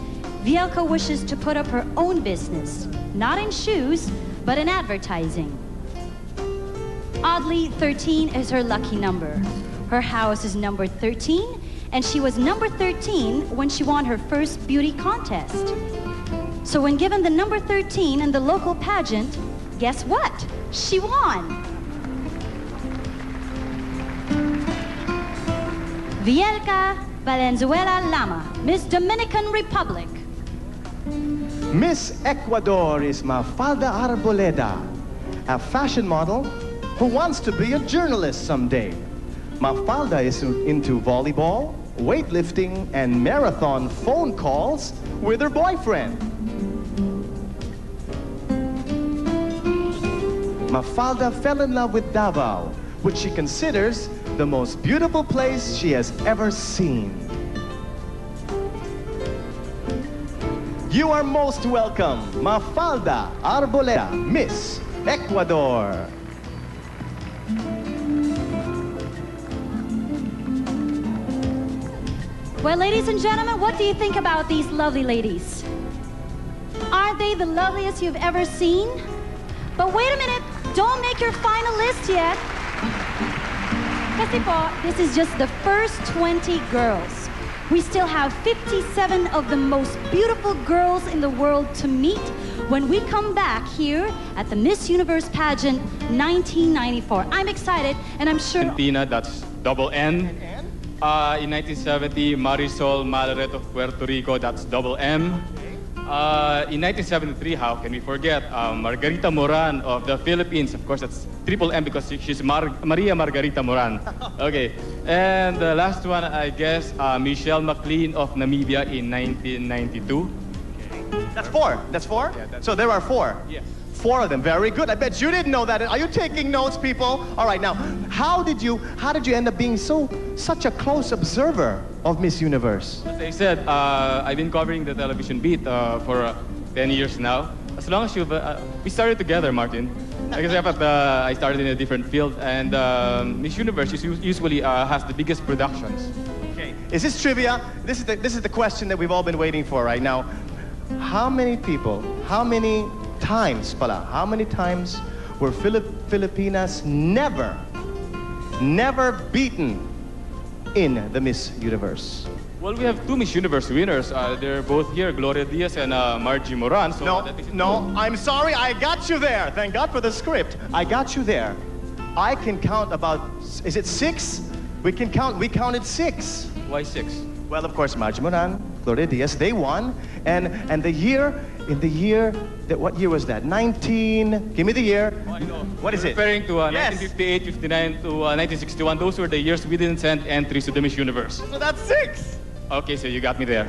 Vielka wishes to put up her own business, not in shoes, but in advertising. Oddly, 13 is her lucky number. Her house is number 13, and she was number 13 when she won her first beauty contest. So when given the number 13 in the local pageant, guess what? She won! Vielka Valenzuela Lama, Miss Dominican Republic. Miss Ecuador is Mafalda Arboleda, a fashion model who wants to be a journalist someday. Mafalda is into volleyball, weightlifting, and marathon phone calls with her boyfriend. Mafalda fell in love with Davao, which she considers the most beautiful place she has ever seen. You are most welcome, Mafalda Arboleda, Miss Ecuador. Well, ladies and gentlemen, what do you think about these lovely ladies? Aren't they the loveliest you've ever seen? But wait a minute, don't make your final list yet. Kasi po, this is just the first 20 girls. We still have 57 of the most beautiful girls in the world to meet when we come back here at the Miss Universe pageant 1994. I'm excited, and I'm sure... Argentina, that's double N. In 1970, Marisol Malaret of Puerto Rico, that's double M. In 1973, how can we forget? Margarita Moran of the Philippines, of course, that's triple M because she's Maria Margarita Moran. Okay, and the last one, I guess, Michelle McLean of Namibia in 1992. That's four. That's four? Yeah, so there are four. Yes. Four of them. Very good. I bet you didn't know that. Are you taking notes, people? All right. Now, how did you end up being such a close observer of Miss Universe? As I said, I've been covering the television beat for 10 years now. As long as we started together, Martin. Except I started in a different field, and Miss Universe usually has the biggest productions. Okay. Is this trivia? This is the question that we've all been waiting for right now. How many times were Filipinas never beaten in the Miss Universe? Well, we have two Miss Universe winners. They're both here, Gloria Diaz and Margie Moran. So no, I'm sorry, I got you there. Thank God for the script. I got you there. I can count about, is it 6? We counted 6. Why 6? Well, of course, Margie Moran, Gloria Diaz, they won. And the year, what year was that? Give me the year. Oh, I know. What is it? Referring to 1958, 59 to 1961. Those were the years we didn't send entries to the Miss Universe. So that's 6. Okay, so you got me there.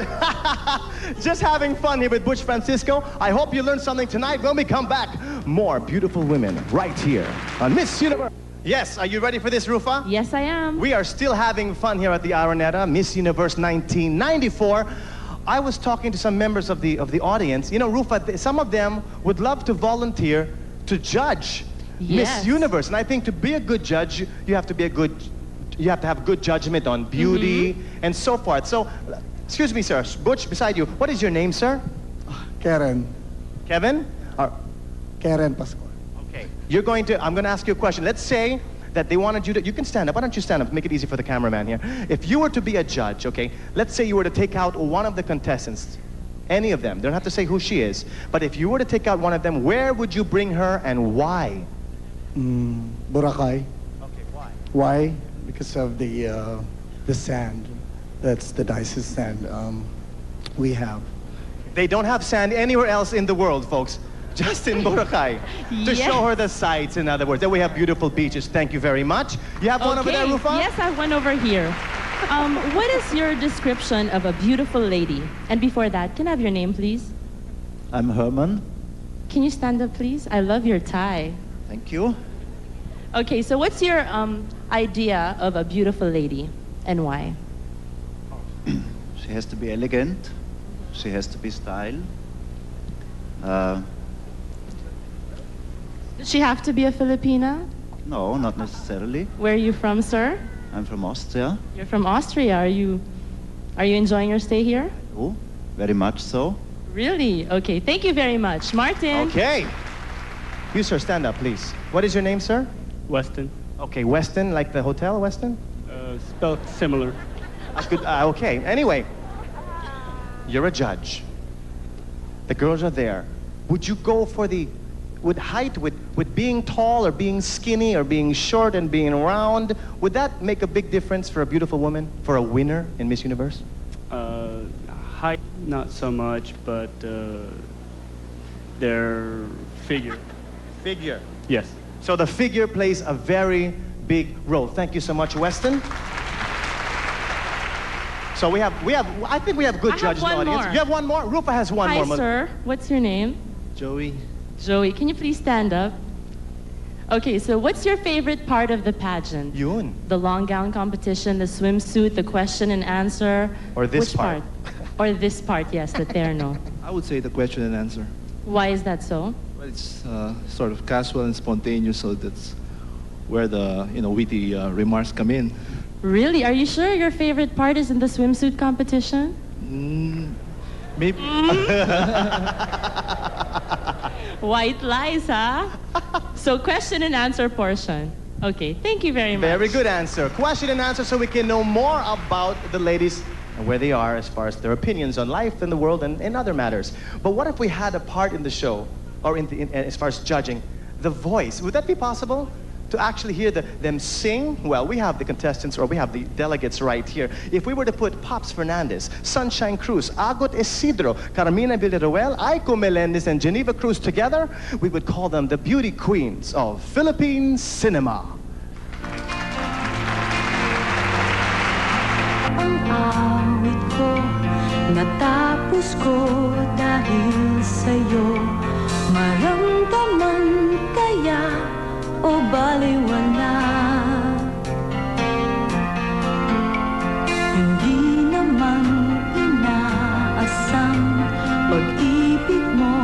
Just having fun here with Butch Francisco. I hope you learned something tonight. When we come back, more beautiful women right here on Miss Universe. Yes, are you ready for this, Rufa? Yes, I am. We are still having fun here at the Araneta, Miss Universe 1994. I was talking to some members of the audience. You know, Rufa, some of them would love to volunteer to judge Miss Universe. And I think to be a good judge, you have to have good judgment on beauty and so forth. So, excuse me, sir. Butch, beside you, what is your name, sir? Karen. Kevin? Karen Pascual. Okay. I'm going to ask you a question. Let's say that they wanted you to, you can stand up. Why don't you stand up? Make it easy for the cameraman here. If you were to be a judge, okay, let's say you were to take out one of the contestants, any of them, don't have to say who she is, but if you were to take out one of them, where would you bring her and why? Boracay. Okay, why? Why? Because of the sand. That's the nicest sand we have. They don't have sand anywhere else in the world, folks. Just in Boracay. To show her the sights, in other words. Then we have beautiful beaches. Thank you very much. You have one over there, Rufa? Yes, I have one over here. What is your description of a beautiful lady? And before that, can I have your name, please? I'm Herman. Can you stand up, please? I love your tie. Thank you. Okay, so what's your idea of a beautiful lady and why? She has to be elegant. She has to be style. Does she have to be a Filipina? No, not necessarily. Where are you from, sir? I'm from Austria. You're from Austria. Are you enjoying your stay here? Oh, very much so. Really? Okay, thank you very much. Martin. Okay. You, sir, stand up, please. What is your name, sir? Weston. Okay, Weston, like the hotel, Weston? Spelled similar. Okay, anyway. You're a judge. The girls are there. Would you go for with height, with being tall or being skinny or being short and being round? Would that make a big difference for a beautiful woman, for a winner in Miss Universe? Height, not so much, but their figure. Figure. Yes. So the figure plays a very big role. Thank you so much, Weston. So I think we have good judges in the audience. More. You have one more? Rupa has one more. Hi, sir. What's your name? Joey. Joey, can you please stand up? Okay, so what's your favorite part of the pageant? Yun. The long gown competition, the swimsuit, the question and answer? Or this Which part? Or this part, yes, the terno. I would say the question and answer. Why is that so? Well, it's sort of casual and spontaneous, so that's where the witty remarks come in. Really? Are you sure your favorite part is in the swimsuit competition? Maybe. White lies, huh? So question and answer portion. Okay, thank you very much. Very good answer. Question and answer so we can know more about the ladies and where they are as far as their opinions on life and the world and other matters. But what if we had a part in the show, or as far as judging, the voice? Would that be possible? To actually hear them sing? Well, we have the contestants, or we have the delegates right here. If we were to put Pops Fernandez, Sunshine Cruz, Agot Isidro, Carmina Villaruel, Aiko Melendez, and Geneva Cruz together, we would call them the beauty queens of Philippine cinema. Ang awit ko, natapos ko dahil sa'yo. Maramdaman kaya o baliwala. Hindi naman inaasang pag-ibig mo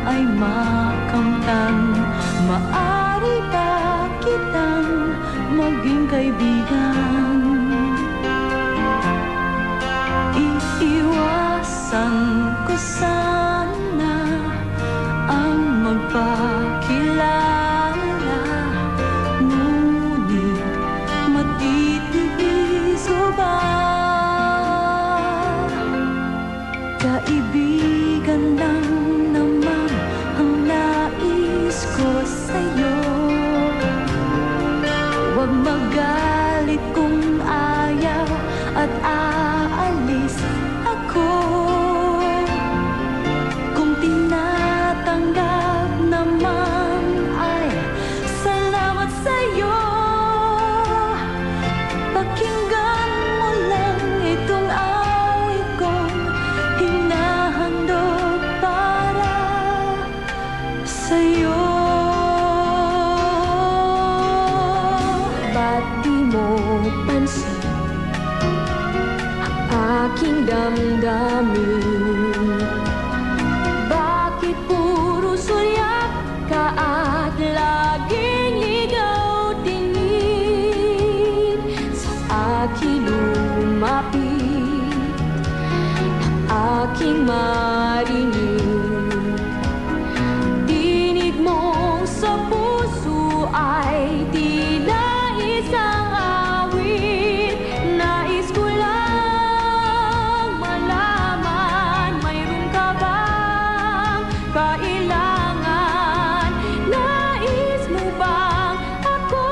ay makamtan. Maari ba kitang maging kaibigan? Iiwasan ko sana ang magpakilala. Kaibigan lang naman ang nais ko sa'yo. Huwag magalit kung ayaw at aalis ako. Kung tinatanggap naman ay salamat sa'yo. Pakinggan mo lang itong awit kong hinahandog para sa'yo. Ba't di mo pansin ang aking damdamin? Bakit puro sulyap ka at laging ligaw tingin? Sa akin lumapit aking marinig. Tinig mo sa puso ay tila isang awit. Nais ko lang malaman, mayroon ka bang kailangan? Nais mo bang ako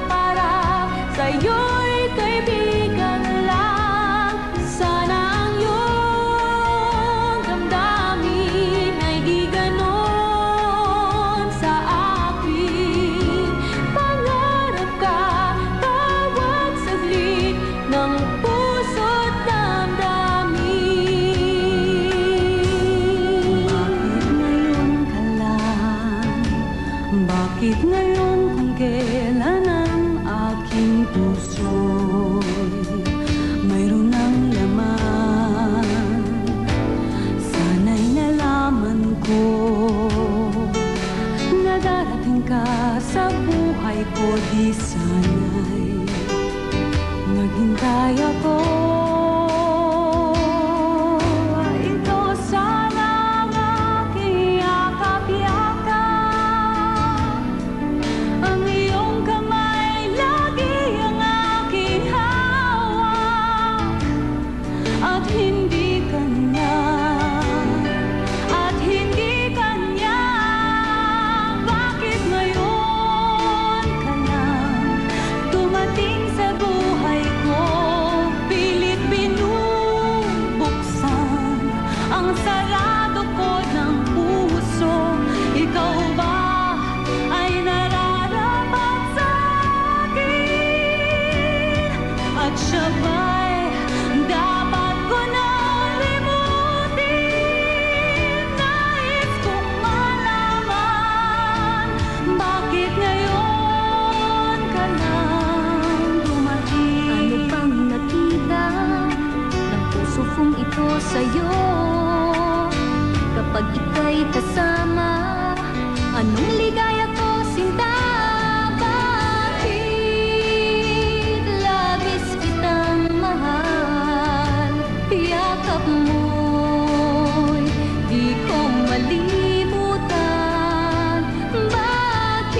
para sa'yo'y kaibigan lang? Sana ang iyong damdamin ay di ganon sa akin. Pangarap ka, bawat saglit ng puso't damdamin. Bakit ngayon ka lang puso'y mayroon ng laman. Sana'y nalaman ko na darating ka sa buhay ko. Di sana'y maghintay ako. Sa'yo, kapag ika'y kasama, anong ligaya ko, sinta? Bakit labis kitang mahal? Yakap mo'y di ko malimutan. Bakit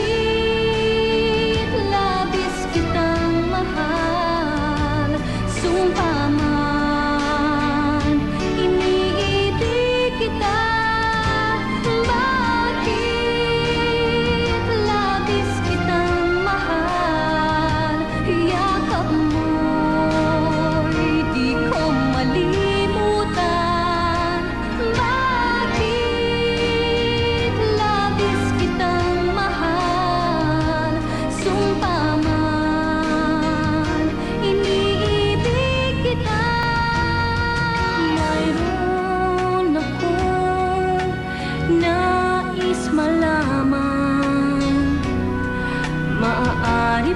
labis kitang mahal? Sumpa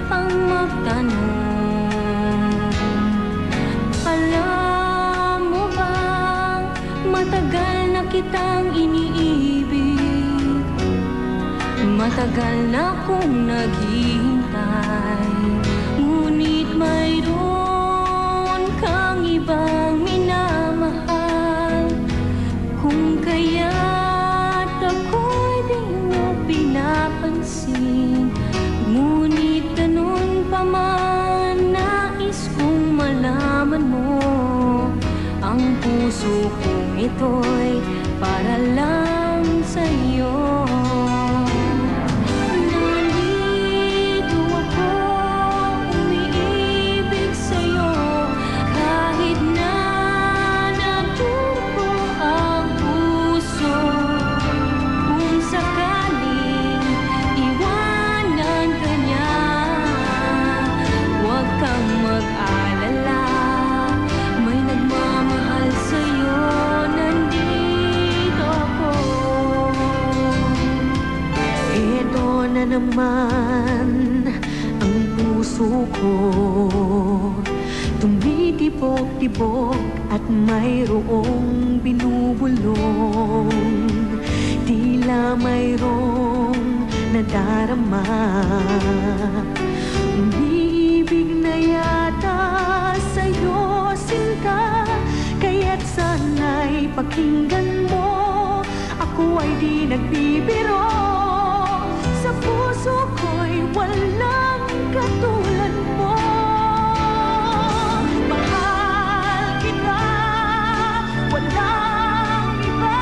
pang magtanong. Alam mo bang matagal na kitang iniibig, matagal na kong naghihintay, ngunit mayroon kang ibang minamahal. Kung kaya't ako'y di mo pinapansin, ngunit ganun pa man, nais kong malaman mo, ang puso kong ito'y para lang sa'yo. Nandito ako, umiibig sa'yo, kahit na natuto ang puso. Kung sakaling iwanan ka niya, huwag kang mag-alala, may nagmamahal sa'yo, nandito ako. Eto na naman ang puso ko, tumitibok-tibok at mayroong binubulong, tila mayroong nadarama. Umiibig na yata sa'yo, sinta, kaya't sana'y pakinggan mo, ako ay di nagbibiro. Sa puso ko'y walang katulad mo. Mahal kita, walang iba,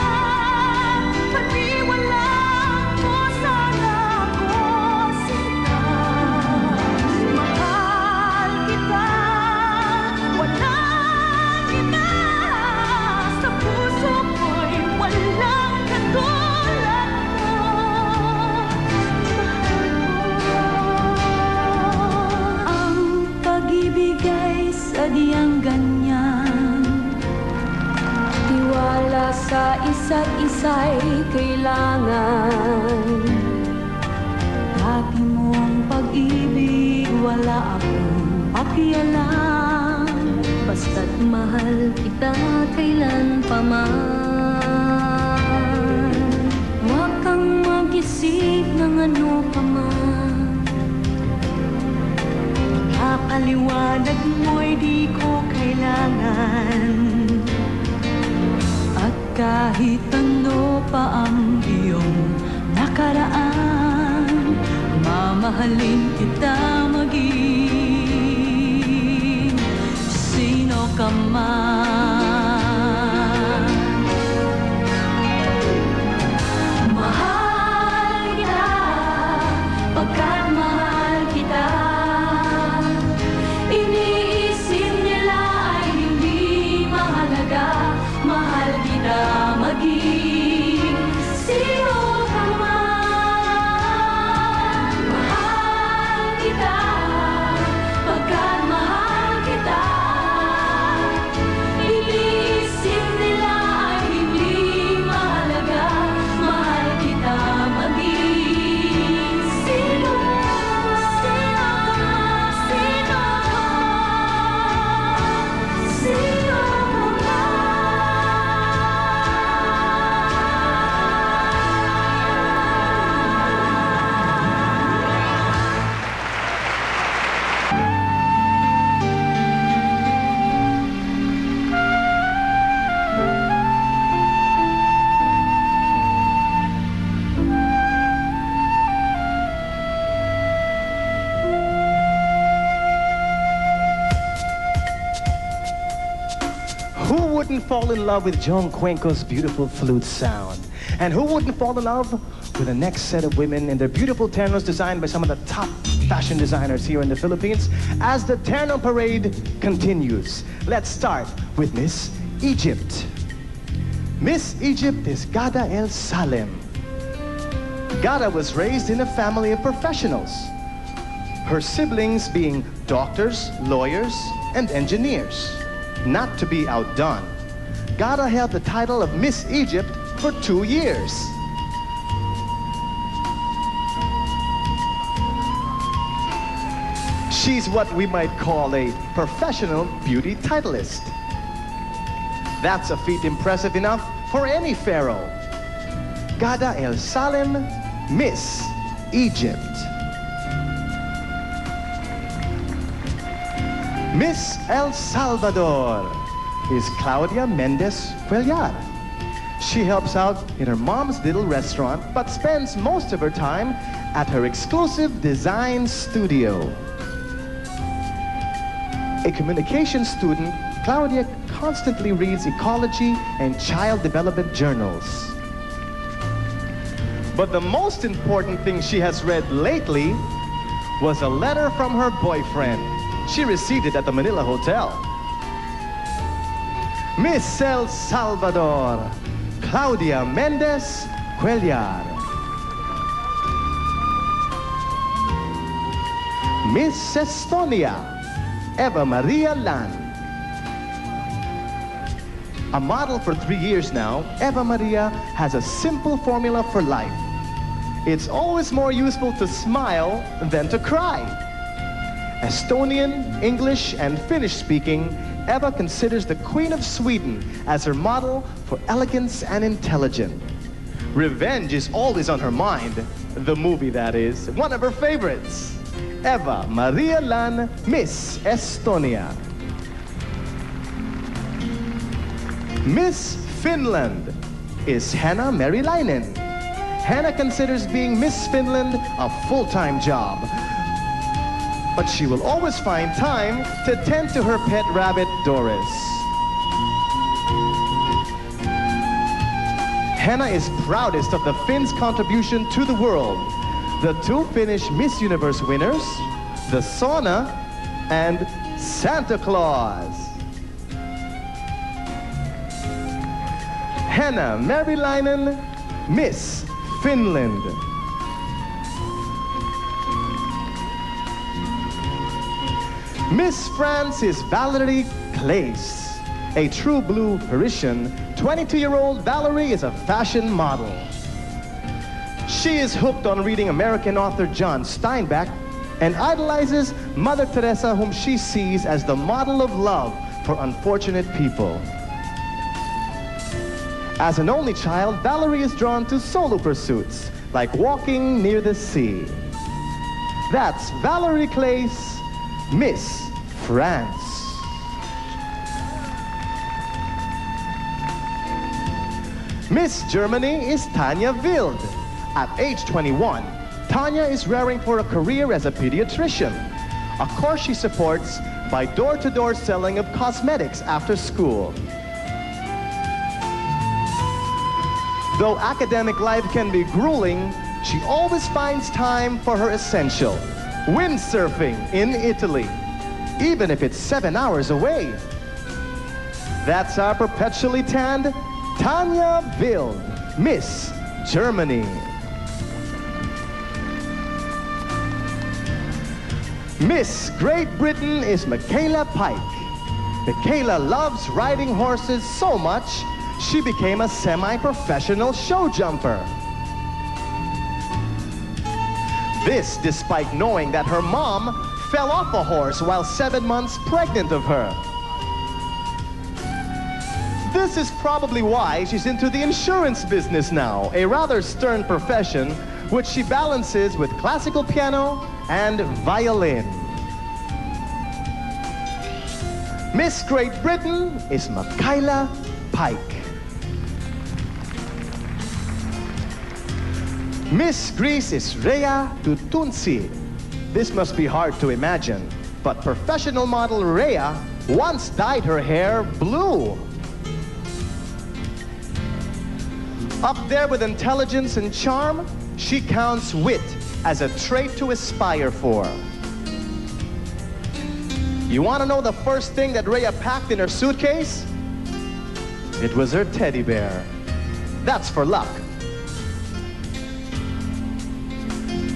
paniwalaan mo sana ako, sinta. Mahal kita, walang iba, sa puso ko'y walang katulad mo. Ang pag-ibig ay sadyang ganyan, tiwala sa isa't isa'y kailangan. Dati mong pag-ibig wala akong pakialam, basta't mahal kita kailan pa man. Huwag kang mag-isip ng ano pa man, kakaliwanag mo'y di ko kailangan. At kahit ano pa ang iyong nakaraan, mamahalin kita maging sino ka man. Mahal kita, pagkat mahal kita. Iniisip nila ay hindi mahalaga, mahal kita maging sino ka man. Mahal kita, pagkat mahal kita. Iniisip nila ay hindi mahalaga, mahal kita maging sino ka man. Sino ka Who wouldn't fall in love with John Cuenco's beautiful flute sound? And who wouldn't fall in love with the next set of women in their beautiful ternos designed by some of the top fashion designers here in the Philippines as the Terno parade continues? Let's start with Miss Egypt. Miss Egypt is Gada El Salem. Gada was raised in a family of professionals, her siblings being doctors, lawyers, and engineers. Not to be outdone, Gada held the title of Miss Egypt for 2 years. She's what we might call a professional beauty titleist. That's a feat impressive enough for any pharaoh. Gada El Salem, Miss Egypt. Miss El Salvador is Claudia Mendez Cuellar. She helps out in her mom's little restaurant, but spends most of her time at her exclusive design studio. A communication student, Claudia constantly reads ecology and child development journals. But the most important thing she has read lately was a letter from her boyfriend. She received it at the Manila Hotel. Miss El Salvador, Claudia Mendez Cuellar. Miss Estonia, Eva Maria Lan. A model for 3 years now, Eva Maria has a simple formula for life. It's always more useful to smile than to cry. Estonian, English, and Finnish-speaking, Eva considers the Queen of Sweden as her model for elegance and intelligence. Revenge is always on her mind. The movie, that is, one of her favorites. Eva Maria Lan, Miss Estonia. Miss Finland is Hanna Merilainen. Hanna considers being Miss Finland a full-time job, but she will always find time to tend to her pet rabbit, Doris. Hanna is proudest of the Finns' contribution to the world. The 2 Finnish Miss Universe winners, the sauna, and Santa Claus. Hanna Merilainen, Miss Finland. Miss France is Valerie Claes. A true blue Parisian, 22-year-old Valerie is a fashion model. She is hooked on reading American author John Steinbeck and idolizes Mother Teresa, whom she sees as the model of love for unfortunate people. As an only child, Valerie is drawn to solo pursuits, like walking near the sea. That's Valerie Claes, Miss France. Miss Germany is Tanya Wild. At age 21, Tanya is raring for a career as a pediatrician, a course she supports by door-to-door selling of cosmetics after school. Though academic life can be grueling, she always finds time for her essential, windsurfing in Italy, even if it's 7 hours away. That's our perpetually tanned Tanya Wild, Miss Germany. Miss Great Britain is Michaela Pike. Michaela loves riding horses so much, she became a semi-professional show jumper. This despite knowing that her mom fell off a horse while 7 months pregnant of her. This is probably why she's into the insurance business now, a rather stern profession which she balances with classical piano and violin. Miss Great Britain is Michaela Pike. Miss Greece is Rhea Tutunsi. This must be hard to imagine, but professional model Rhea once dyed her hair blue. Up there with intelligence and charm, she counts wit as a trait to aspire for. You want to know the first thing that Rhea packed in her suitcase? It was her teddy bear. That's for luck.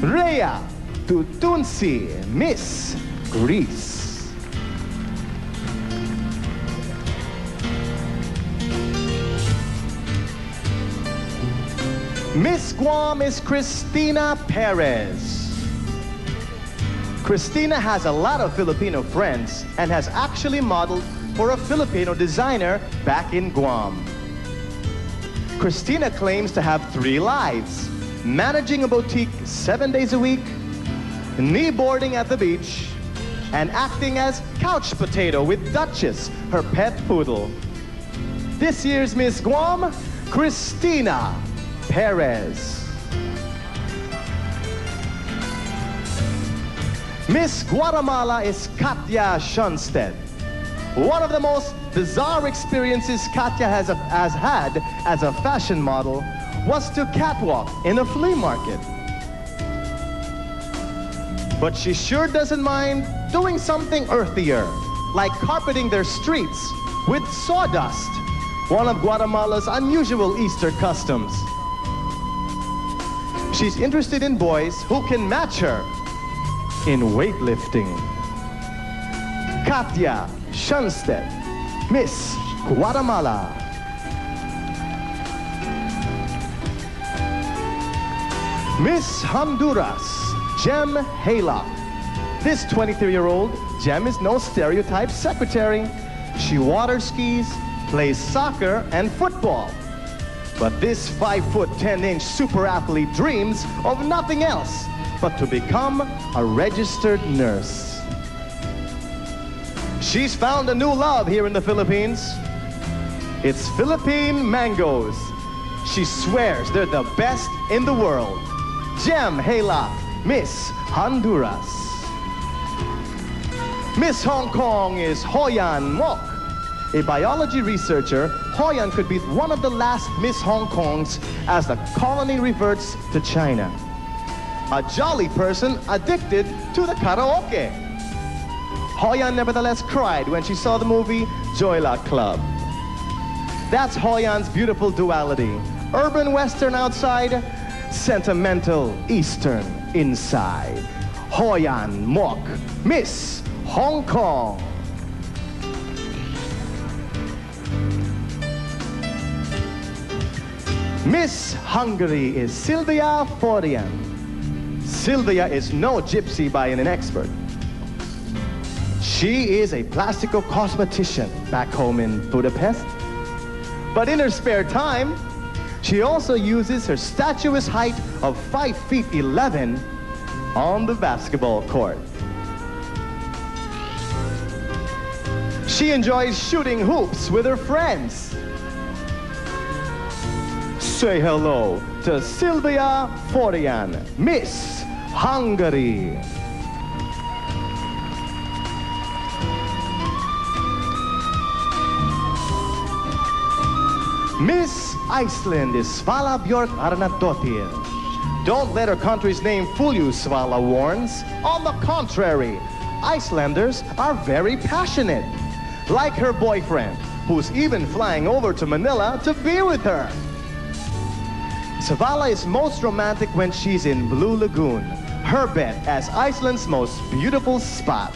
Rhea Tutunsi, Miss Greece. Miss Guam is Cristina Perez. Cristina has a lot of Filipino friends and has actually modeled for a Filipino designer back in Guam. Cristina claims to have 3 lives: managing a boutique 7 days a week, kneeboarding at the beach, and acting as couch potato with Duchess, her pet poodle. This year's Miss Guam, Cristina Perez. Miss Guatemala is Katya Schonstedt. One of the most bizarre experiences Katya has had as a fashion model was to catwalk in a flea market. But she sure doesn't mind doing something earthier, like carpeting their streets with sawdust, one of Guatemala's unusual Easter customs. She's interested in boys who can match her in weightlifting. Katya Schonstedt, Miss Guatemala. Miss Honduras, Jem Haylock. This 23-year-old Jem is no stereotype secretary. She water skis, plays soccer and football. But this 5'10" super athlete dreams of nothing else but to become a registered nurse. She's found a new love here in the Philippines. It's Philippine mangoes. She swears they're the best in the world. Jem Haylock, Miss Honduras. Miss Hong Kong is Hoyan Mok. A biology researcher, Hoyan could be one of the last Miss Hong Kongs as the colony reverts to China. A jolly person addicted to the karaoke. Hoyan nevertheless cried when she saw the movie Joyla Club. That's Hoyan's beautiful duality. Urban Western outside, sentimental Eastern inside. Hoyan Mok, Miss Hong Kong. Miss Hungary is Sylvia Forian. Sylvia is no gypsy by an expert. She is a plastical cosmetician back home in Budapest. But in her spare time, she also uses her statuesque height of 5 feet 11 on the basketball court. She enjoys shooting hoops with her friends. Say hello to Sylvia Florian, Miss Hungary. Miss Iceland is Svala Björk Arnardóttir. Don't let her country's name fool you, Svala warns. On the contrary, Icelanders are very passionate. Like her boyfriend, who's even flying over to Manila to be with her. Svala is most romantic when she's in Blue Lagoon, her bet as Iceland's most beautiful spot.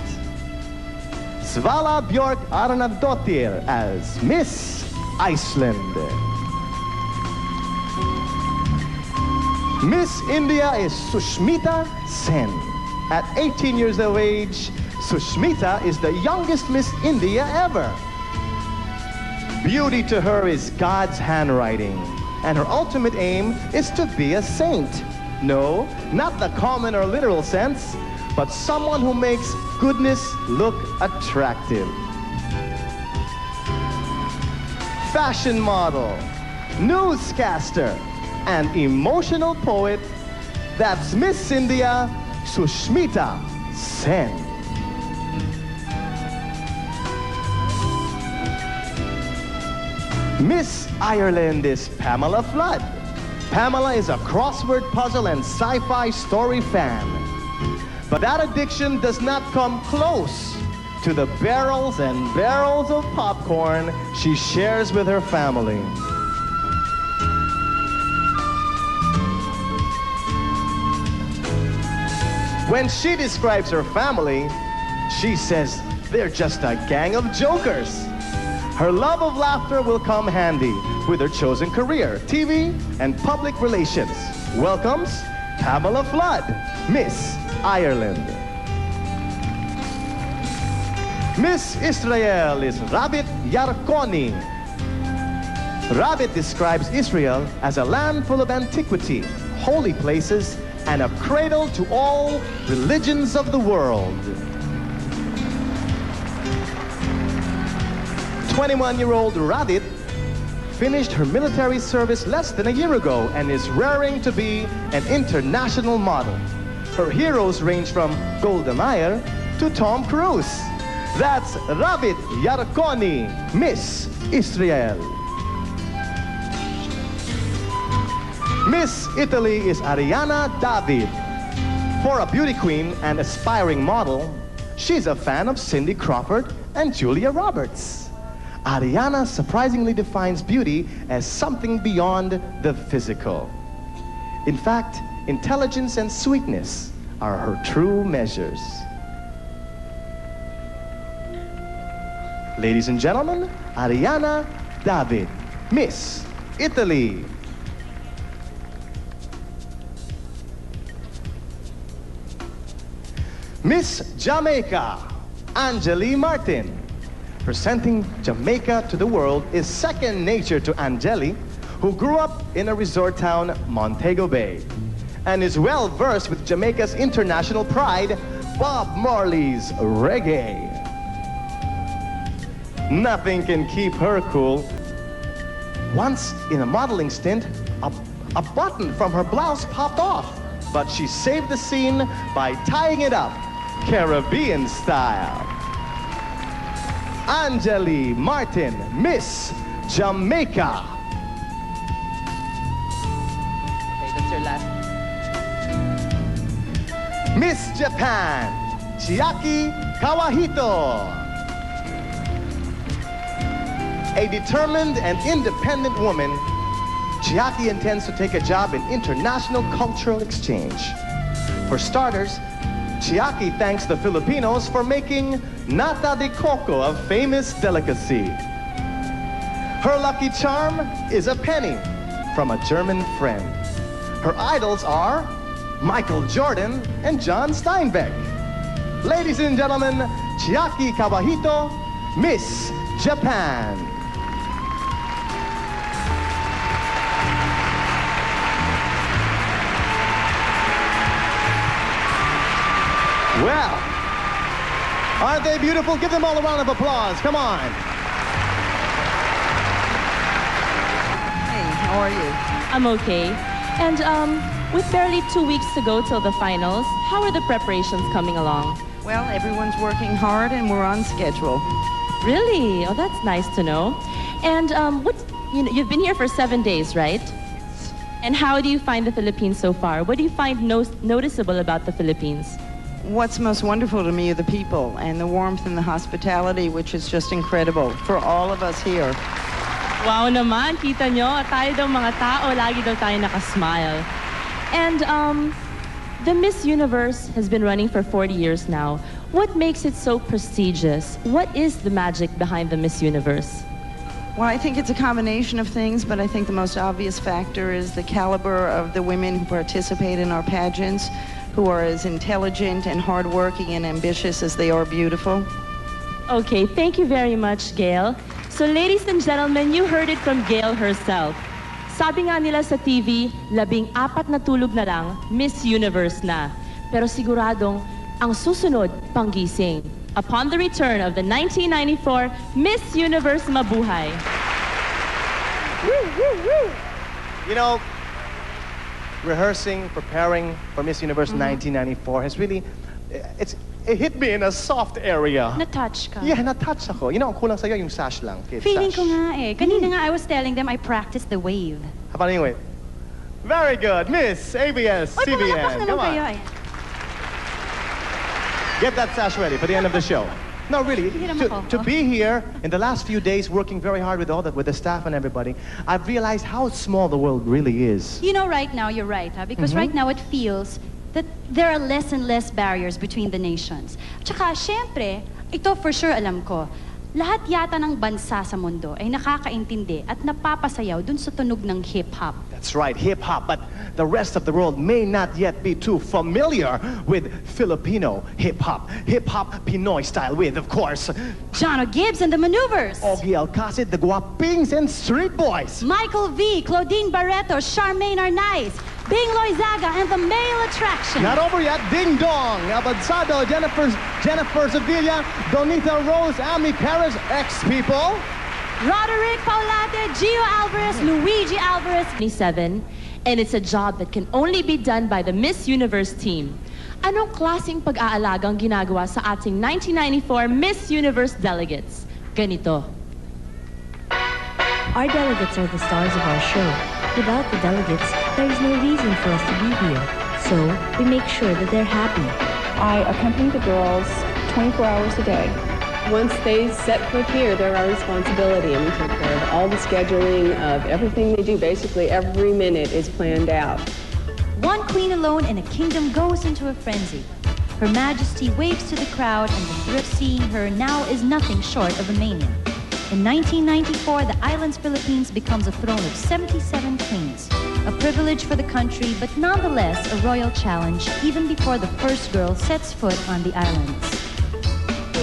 Svala Björk Arnardóttir as Miss Iceland. Miss India is Sushmita Sen. At 18 years of age, Sushmita is the youngest Miss India ever. Beauty to her is God's handwriting, and her ultimate aim is to be a saint. No, not the common or literal sense, but someone who makes goodness look attractive. Fashion model, newscaster, and emotional poet, that's Miss India, Sushmita Sen. Miss Ireland is Pamela Flood. Pamela is a crossword puzzle and sci-fi story fan. But that addiction does not come close to the barrels and barrels of popcorn she shares with her family. When she describes her family, she says they're just a gang of jokers. Her love of laughter will come handy with her chosen career, TV and public relations. Welcomes Pamela Flood, Miss Ireland. Miss Israel is Ravit Yarkoni. Ravit describes Israel as a land full of antiquity, holy places, and a cradle to all religions of the world. 21-year-old Ravit finished her military service less than a year ago and is raring to be an international model. Her heroes range from Golda Meir to Tom Cruise. That's Ravit Yarkoni, Miss Israel. Miss Italy is Ariana David. For a beauty queen and aspiring model, she's a fan of Cindy Crawford and Julia Roberts. Ariana surprisingly defines beauty as something beyond the physical. In fact, intelligence and sweetness are her true measures. Ladies and gentlemen, Ariana David, Miss Italy. Miss Jamaica, Angeli Martin. Presenting Jamaica to the world is second nature to Angeli, who grew up in a resort town, Montego Bay, and is well versed with Jamaica's international pride, Bob Marley's reggae. Nothing can keep her cool. Once in a modeling stint, a button from her blouse popped off, but she saved the scene by tying it up, Caribbean style. Angeli Martin, Miss Jamaica. Okay, that's your last. Miss Japan, Chiaki Kawahito. A determined and independent woman, Chiaki intends to take a job in international cultural exchange. For starters, Chiaki thanks the Filipinos for making nata de coco a famous delicacy. Her lucky charm is a penny from a German friend. Her idols are Michael Jordan, and John Steinbeck. Ladies and gentlemen, Chiaki Kawahito, Miss Japan. Well, aren't they beautiful? Give them all a round of applause. Come on. Hey, how are you? I'm okay. And with barely 2 weeks to go till the finals, how are the preparations coming along? Well, everyone's working hard and we're on schedule. Really? Oh, that's nice to know. And you've been here for 7 days, right? And how do you find the Philippines so far? What do you find noticeable about the Philippines? What's most wonderful to me are the people and the warmth and the hospitality, which is just incredible for all of us here. Wow naman, kita nyo, tayo daw mga tao, lagi daw tayo nakasmile. And the Miss Universe has been running for 40 years now. What makes it so prestigious? What is the magic behind the Miss Universe? Well, I think it's a combination of things, but I think the most obvious factor is the caliber of the women who participate in our pageants, who are as intelligent and hardworking and ambitious as they are beautiful. Okay, thank you very much, Gail. So ladies and gentlemen, you heard it from Gail herself. Sabi nga nila sa TV, 14 na tulog na lang, Miss Universe na. Pero siguradong, ang susunod, panggising. Upon the return of the 1994 Miss Universe Mabuhay. Woo, woo, woo. You know, rehearsing, preparing for Miss Universe 1994 has really, it hit me in a soft area. Na-touch ka? Yeah, na-touch ako. You know, ang kulang sa'yo yung sash lang. Feeling sash. ko nga eh. Kanina nga I was telling them I practiced the wave. How about anyway? Very good, Miss ABS Oy, CBN. pumalapas naman Come on. kayo eh. Get that sash ready for the end of the show. No, really, to be here in the last few days working very hard with with the staff and everybody, I've realized how small the world really is. You know, right now, you're right, huh? Because right now it feels that there are less and less barriers between the nations. Tsaka, syempre, ito for sure alam ko, lahat yata ng bansa sa mundo ay nakakaintindi at napapasayaw dun sa tunog ng hip-hop. That's right, hip-hop, but the rest of the world may not yet be too familiar with Filipino hip-hop. Hip-hop Pinoy style with, of course, Jono Gibbs and the Maneuvers. Ogie Alcacid, the Guapings and Street Boys. Michael V, Claudine Barreto, Charmaine Arnaiz, Bing Loizaga and the Male Attraction. Not over yet, Ding Dong, Avanzado, Jennifer Sevilla, Donita Rose, Amy Perez, X-People. Roderick Paulate, Gio Alvarez, Luigi Alvarez. 27, and it's a job that can only be done by the Miss Universe team. Anong klaseng pag-aalagang ginagawa sa ating 1994 Miss Universe delegates? Ganito. Our delegates are the stars of our show. Without the delegates, there is no reason for us to be here. So, we make sure that they're happy. I accompany the girls 24 hours a day. Once they set foot here, they're our responsibility, and we take care of all the scheduling of everything they do. Basically, every minute is planned out. One queen alone in a kingdom goes into a frenzy. Her Majesty waves to the crowd, and the thrill of seeing her now is nothing short of a mania. In 1994, the island's Philippines becomes a throne of 77 queens. A privilege for the country, but nonetheless a royal challenge, even before the first girl sets foot on the islands.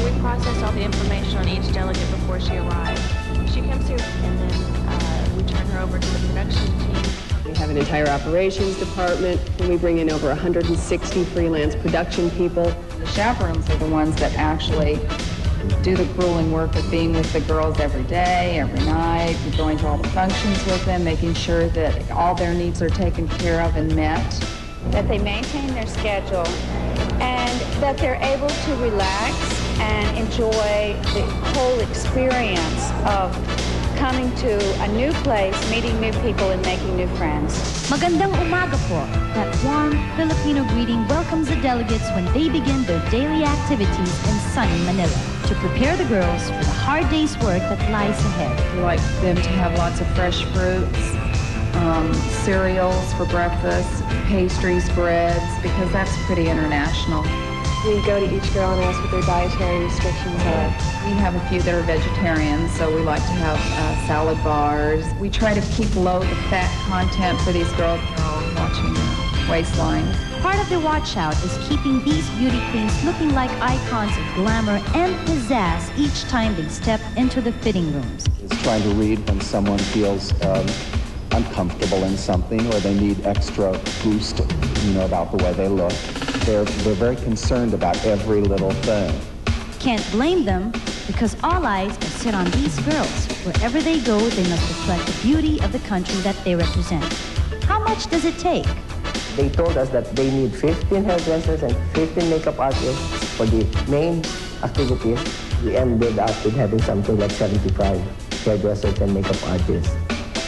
We process all the information on each delegate before she arrives. She comes here, and then we turn her over to the production team. We have an entire operations department, and we bring in over 160 freelance production people. The chaperones are the ones that actually do the grueling work of being with the girls every day, every night, going to all the functions with them, making sure that all their needs are taken care of and met. That they maintain their schedule and that they're able to relax and enjoy the whole experience of coming to a new place, meeting new people, and making new friends. Magandang umaga po. That warm Filipino greeting welcomes the delegates when they begin their daily activities in sunny Manila to prepare the girls for the hard day's work that lies ahead. We like them to have lots of fresh fruits, cereals for breakfast, pastries, breads, because that's pretty international. We go to each girl and ask what their dietary restrictions are. We have a few that are vegetarians, so we like to have salad bars. We try to keep low the fat content for these girls. They're all watching their waistlines. Part of their watch-out is keeping these beauty queens looking like icons of glamour and pizzazz each time they step into the fitting rooms. Is trying to read when someone feels uncomfortable in something or they need extra boost, about the way they look. They're very concerned about every little thing. Can't blame them because all eyes are set on these girls. Wherever they go, they must reflect the beauty of the country that they represent. How much does it take? They told us that they need 15 hairdressers and 15 makeup artists for the main activities. We ended up with having something like 75 hairdressers and makeup artists.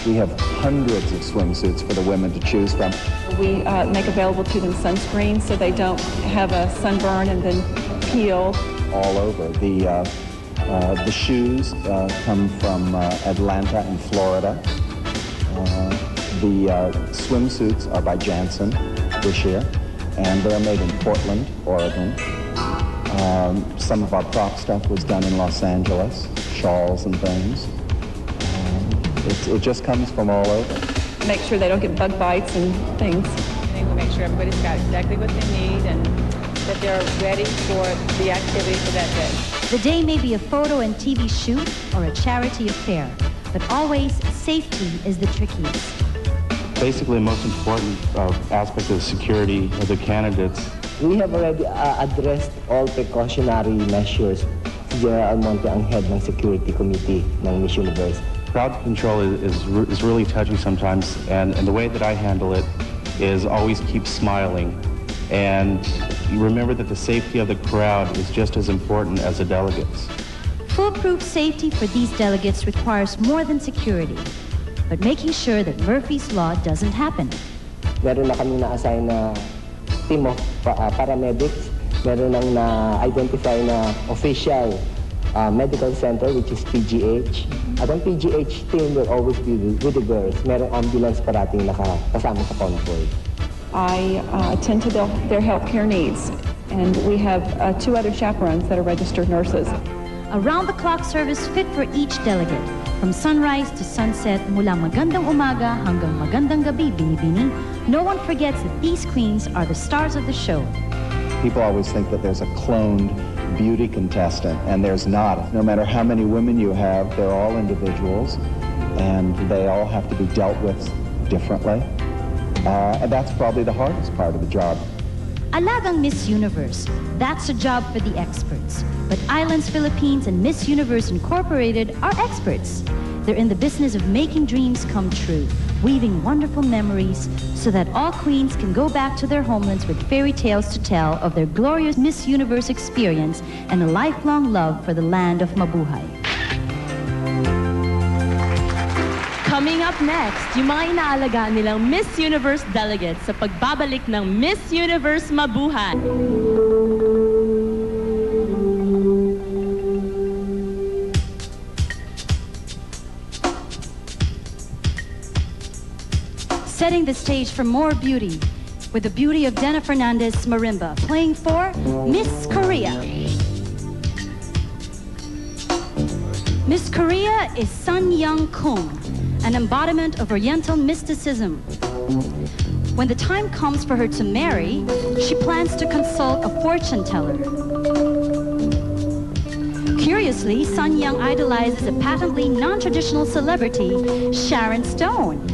We have hundreds of swimsuits for the women to choose from. We make available to them sunscreen so they don't have a sunburn and then peel. All over. The shoes come from Atlanta and Florida. The swimsuits are by Janssen this year, and they're made in Portland, Oregon. Some of our prop stuff was done in Los Angeles, shawls and things. It just comes from all over. Make sure they don't get bug bites and things. We make sure everybody's got exactly what they need and that they're ready for the activity for that day. The day may be a photo and TV shoot or a charity affair, but always safety is the trickiest. Basically, the most important aspect of security of the candidates. We have already addressed all precautionary measures. Si General Almonte ang head ng security committee ng Miss Universe. Crowd control is really touchy sometimes, and the way that I handle it is always keep smiling. And remember that the safety of the crowd is just as important as the delegates. Foolproof safety for these delegates requires more than security, but making sure that Murphy's Law doesn't happen. Meron na kami na-assign na team of paramedics. Meron nang na-identify na official medical center, which is PGH. At ang PGH team will always be with the girls. Merong ambulance parating nakasama sa convoy. I attend to their health care needs, and we have 2 other chaperones that are registered nurses. Around-the-clock service fit for each delegate. From sunrise to sunset, mula magandang umaga hanggang magandang gabi, Binibini, no one forgets that these queens are the stars of the show. People always think that there's a cloned beauty contestant, and there's not. No matter how many women you have, they're all individuals, and they all have to be dealt with differently. And that's probably the hardest part of the job. Alagang Miss Universe, that's a job for the experts. But Islands Philippines and Miss Universe Incorporated are experts. They're in the business of making dreams come true, weaving wonderful memories so that all queens can go back to their homelands with fairy tales to tell of their glorious Miss Universe experience and a lifelong love for the land of Mabuhay. Coming up next, yung mga inaalagaan nilang Miss Universe delegates sa pagbabalik ng Miss Universe Mabuhay. Setting the stage for more beauty with the beauty of Dena Fernandez Marimba, playing for Miss Korea. Miss Korea is Sun Young Kung, an embodiment of Oriental mysticism. When the time comes for her to marry, she plans to consult a fortune teller. Curiously, Sun Young idolizes a patently non-traditional celebrity, Sharon Stone,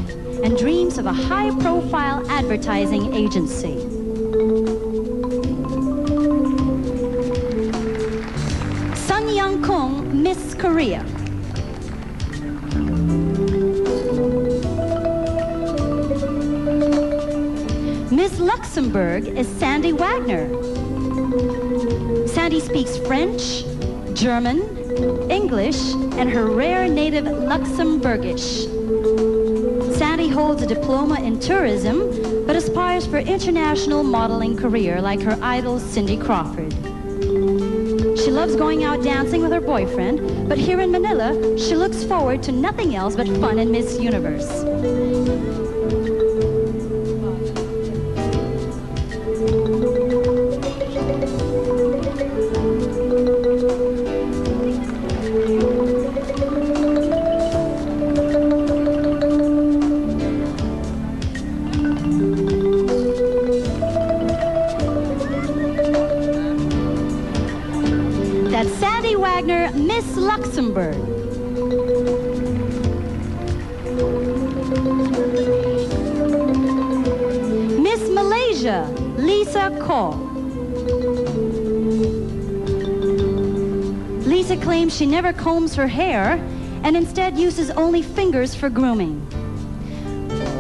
and dreams of a high-profile advertising agency. Sun Young Kung, Miss Korea. Miss Luxembourg is Sandy Wagner. Sandy speaks French, German, English, and her rare native Luxembourgish. Sandy holds a diploma in tourism, but aspires for international modeling career like her idol Cindy Crawford. She loves going out dancing with her boyfriend, but here in Manila, she looks forward to nothing else but fun in Miss Universe. Wagner, Miss Luxembourg. Miss Malaysia, Lisa Ko. Lisa claims she never combs her hair and instead uses only fingers for grooming.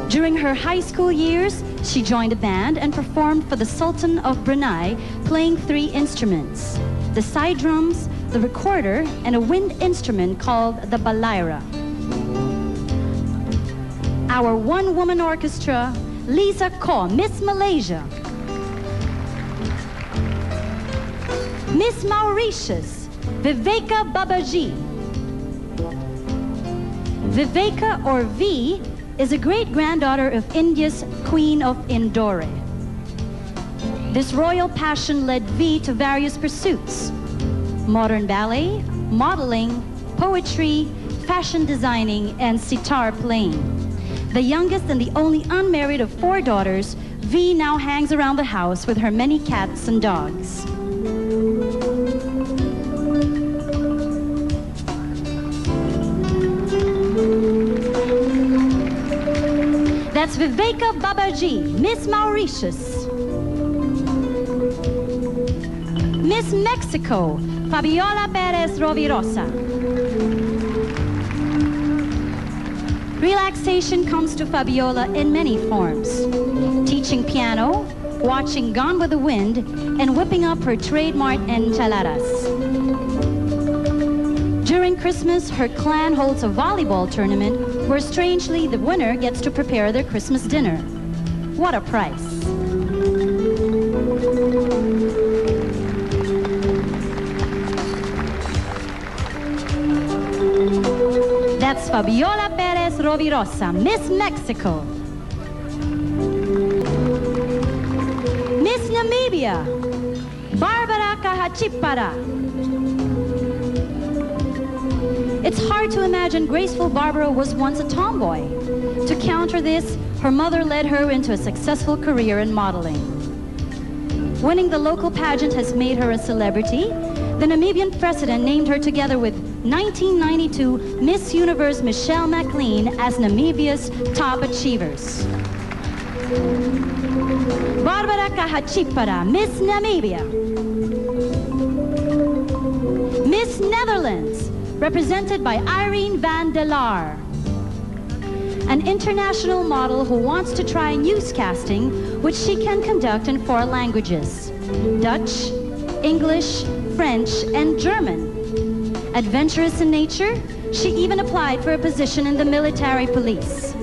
During her high school years, she joined a band and performed for the Sultan of Brunei, playing 3 instruments: the side drums, the recorder, and a wind instrument called the balaira. Our one-woman orchestra, Lisa Ko, Miss Malaysia. Miss Mauritius, Viveka Babaji. Viveka, or V, is a great-granddaughter of India's Queen of Indore. This royal passion led V to various pursuits: modern ballet, modeling, poetry, fashion designing, and sitar playing. The youngest and the only unmarried of 4 daughters, V now hangs around the house with her many cats and dogs. That's Viveka Babaji, Miss Mauritius. Miss Mexico, Fabiola Perez Rovirosa. Relaxation comes to Fabiola in many forms: teaching piano, watching Gone with the Wind, and whipping up her trademark enchiladas. During Christmas, her clan holds a volleyball tournament where, strangely, the winner gets to prepare their Christmas dinner. What a price. That's Fabiola Perez Rovirosa, Miss Mexico. Miss Namibia, Barbara Kahachipara. It's hard to imagine graceful Barbara was once a tomboy. To counter this, her mother led her into a successful career in modeling. Winning the local pageant has made her a celebrity. The Namibian president named her, together with 1992 Miss Universe Michelle McLean, as Namibia's top achievers. Barbara Kahachipara, Miss Namibia. Miss Netherlands, represented by Irene van der Laar, an international model who wants to try newscasting, which she can conduct in 4 languages: Dutch, English, French, and German. Adventurous in nature, she even applied for a position in the military police.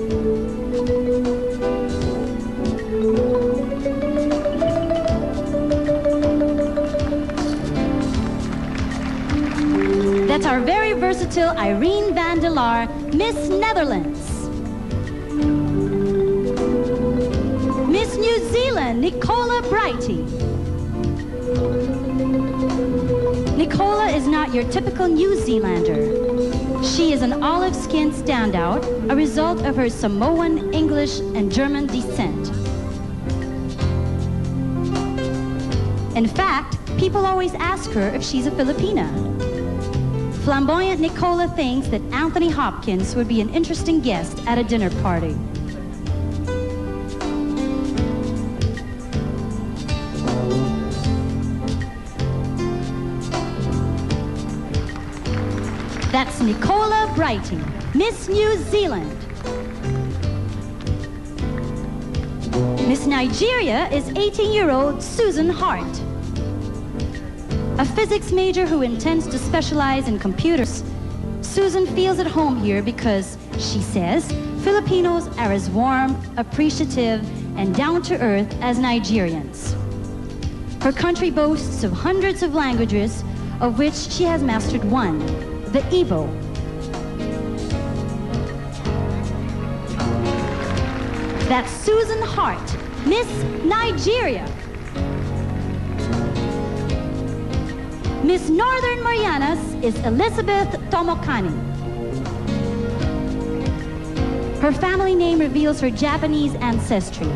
That's our very versatile Irene van der Laar, Miss Netherlands. Miss New Zealand, Nicola Brighty. Nicola is not your typical New Zealander. She is an olive-skinned standout, a result of her Samoan, English, and German descent. In fact, people always ask her if she's a Filipina. Flamboyant Nicola thinks that Anthony Hopkins would be an interesting guest at a dinner party. That's Nicola Brighty, Miss New Zealand. Miss Nigeria is 18-year-old Susan Hart. A physics major who intends to specialize in computers, Susan feels at home here because, she says, Filipinos are as warm, appreciative, and down-to-earth as Nigerians. Her country boasts of hundreds of languages, of which she has mastered 1, the Igbo. That's Susan Hart, Miss Nigeria. Miss Northern Marianas is Elizabeth Tomokani. Her family name reveals her Japanese ancestry.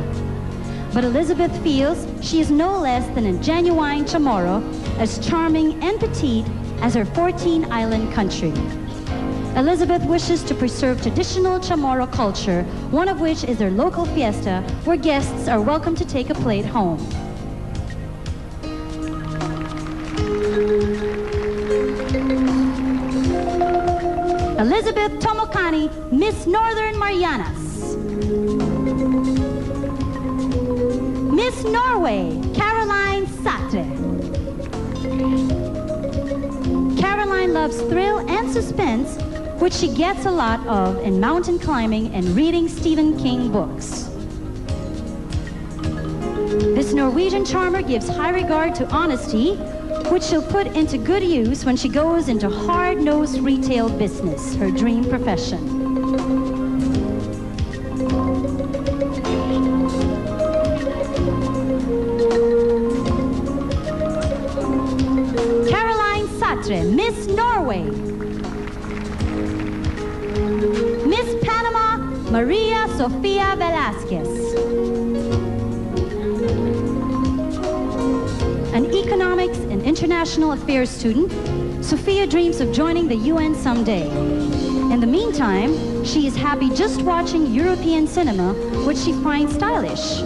But Elizabeth feels she is no less than a genuine Chamorro, as charming and petite as her 14-island country. Elizabeth wishes to preserve traditional Chamorro culture, one of which is their local fiesta, where guests are welcome to take a plate home. Elizabeth Tomokani, Miss Northern Marianas. Miss Norway, Caroline Satre. Caroline loves thrill and suspense, which she gets a lot of in mountain climbing and reading Stephen King books. This Norwegian charmer gives high regard to honesty, which she'll put into good use when she goes into hard-nosed retail business, her dream profession. Caroline Satre, Miss Norway. Miss Panama, Maria Sofia Velasquez. An economics and international affairs student, Sophia dreams of joining the UN someday. In the meantime, she is happy just watching European cinema, which she finds stylish.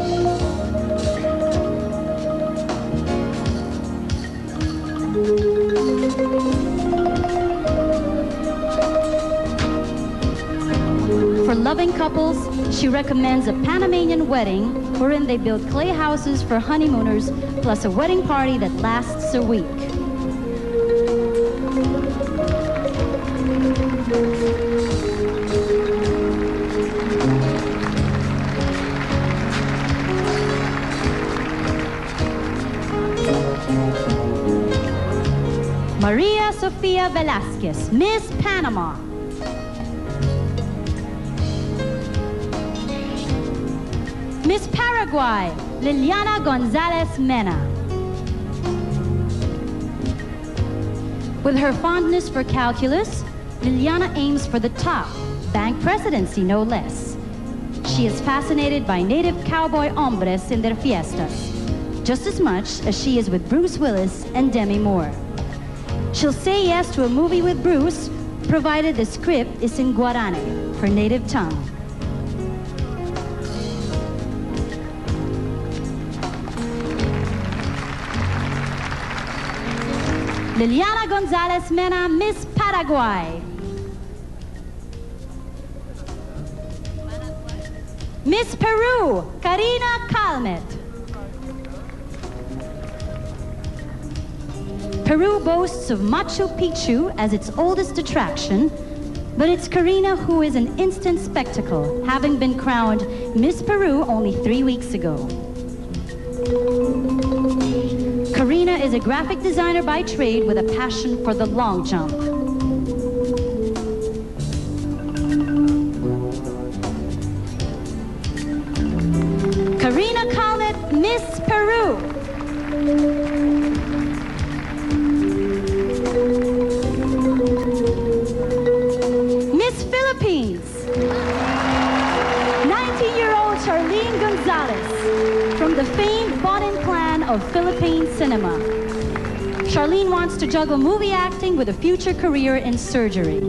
For loving couples, she recommends a Panamanian wedding wherein they build clay houses for honeymooners plus a wedding party that lasts a week. Maria Sofia Velasquez, Miss Panama. Miss Paraguay, Liliana Gonzalez Mena. With her fondness for calculus, Liliana aims for the top, bank presidency no less. She is fascinated by native cowboy hombres in their fiestas, just as much as she is with Bruce Willis and Demi Moore. She'll say yes to a movie with Bruce, provided the script is in Guarani, her native tongue. Liliana Gonzalez Mena, Miss Paraguay. Miss Peru, Karina Calmet. Peru boasts of Machu Picchu as its oldest attraction, but it's Karina who is an instant spectacle, having been crowned Miss Peru only 3 weeks ago. Karina is a graphic designer by trade with a passion for the long jump. Karina Calmet, Miss Peru. Miss Philippines. 19-year-old Charlene Gonzalez from the famed Bonin clan of Philippine cinema. Charlene wants to juggle movie acting with a future career in surgery.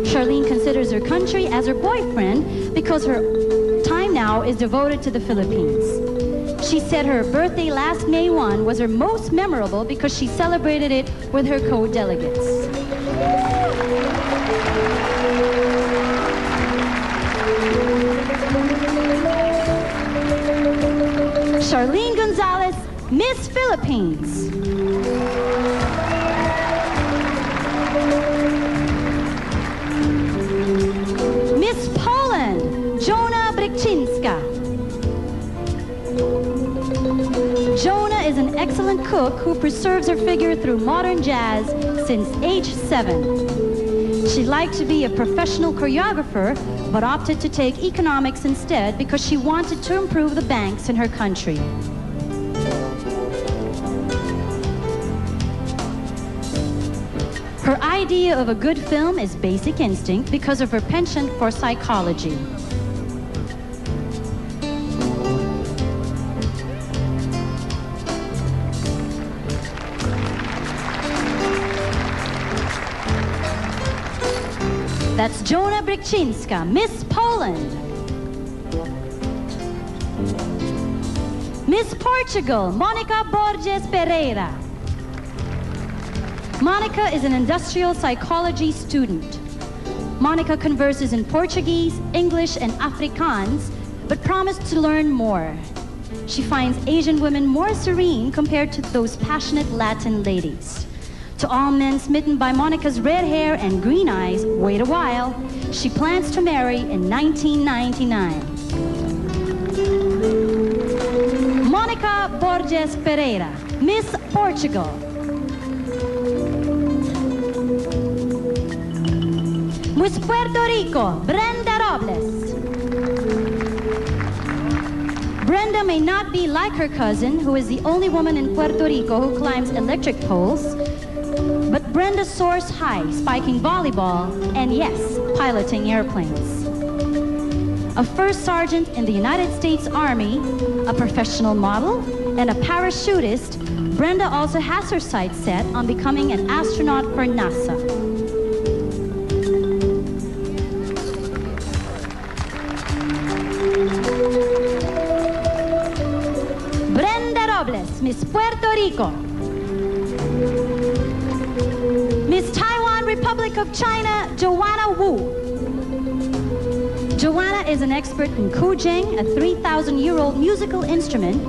Charlene considers her country as her boyfriend because her time now is devoted to the Philippines. She said her birthday last May 1 was her most memorable because she celebrated it with her co-delegates. Charlene Gonzalez, Miss Philippines. Miss Poland, Jonah Bryczynska. Jonah is an excellent cook who preserves her figure through modern jazz since age 7. She'd like to be a professional choreographer, but opted to take economics instead because she wanted to improve the banks in her country. Her idea of a good film is Basic Instinct because of her penchant for psychology. That's Jona Bryczynska, Miss Poland. Miss Portugal, Monica Borges Pereira. Monica is an industrial psychology student. Monica converses in Portuguese, English, and Afrikaans, but promised to learn more. She finds Asian women more serene compared to those passionate Latin ladies. To all men smitten by Monica's red hair and green eyes, wait a while. She plans to marry in 1999. Monica Borges Pereira, Miss Portugal. Miss Puerto Rico, Brenda Robles. Brenda may not be like her cousin, who is the only woman in Puerto Rico who climbs electric poles, but Brenda soars high, spiking volleyball, and yes, piloting airplanes. A first sergeant in the United States Army, a professional model, and a parachutist, Brenda also has her sights set on becoming an astronaut for NASA. Brenda Robles, Miss Puerto Rico. Miss Taiwan Republic of China, Joanna Wu. Joanna is an expert in kuzheng, a 3,000-year-old musical instrument,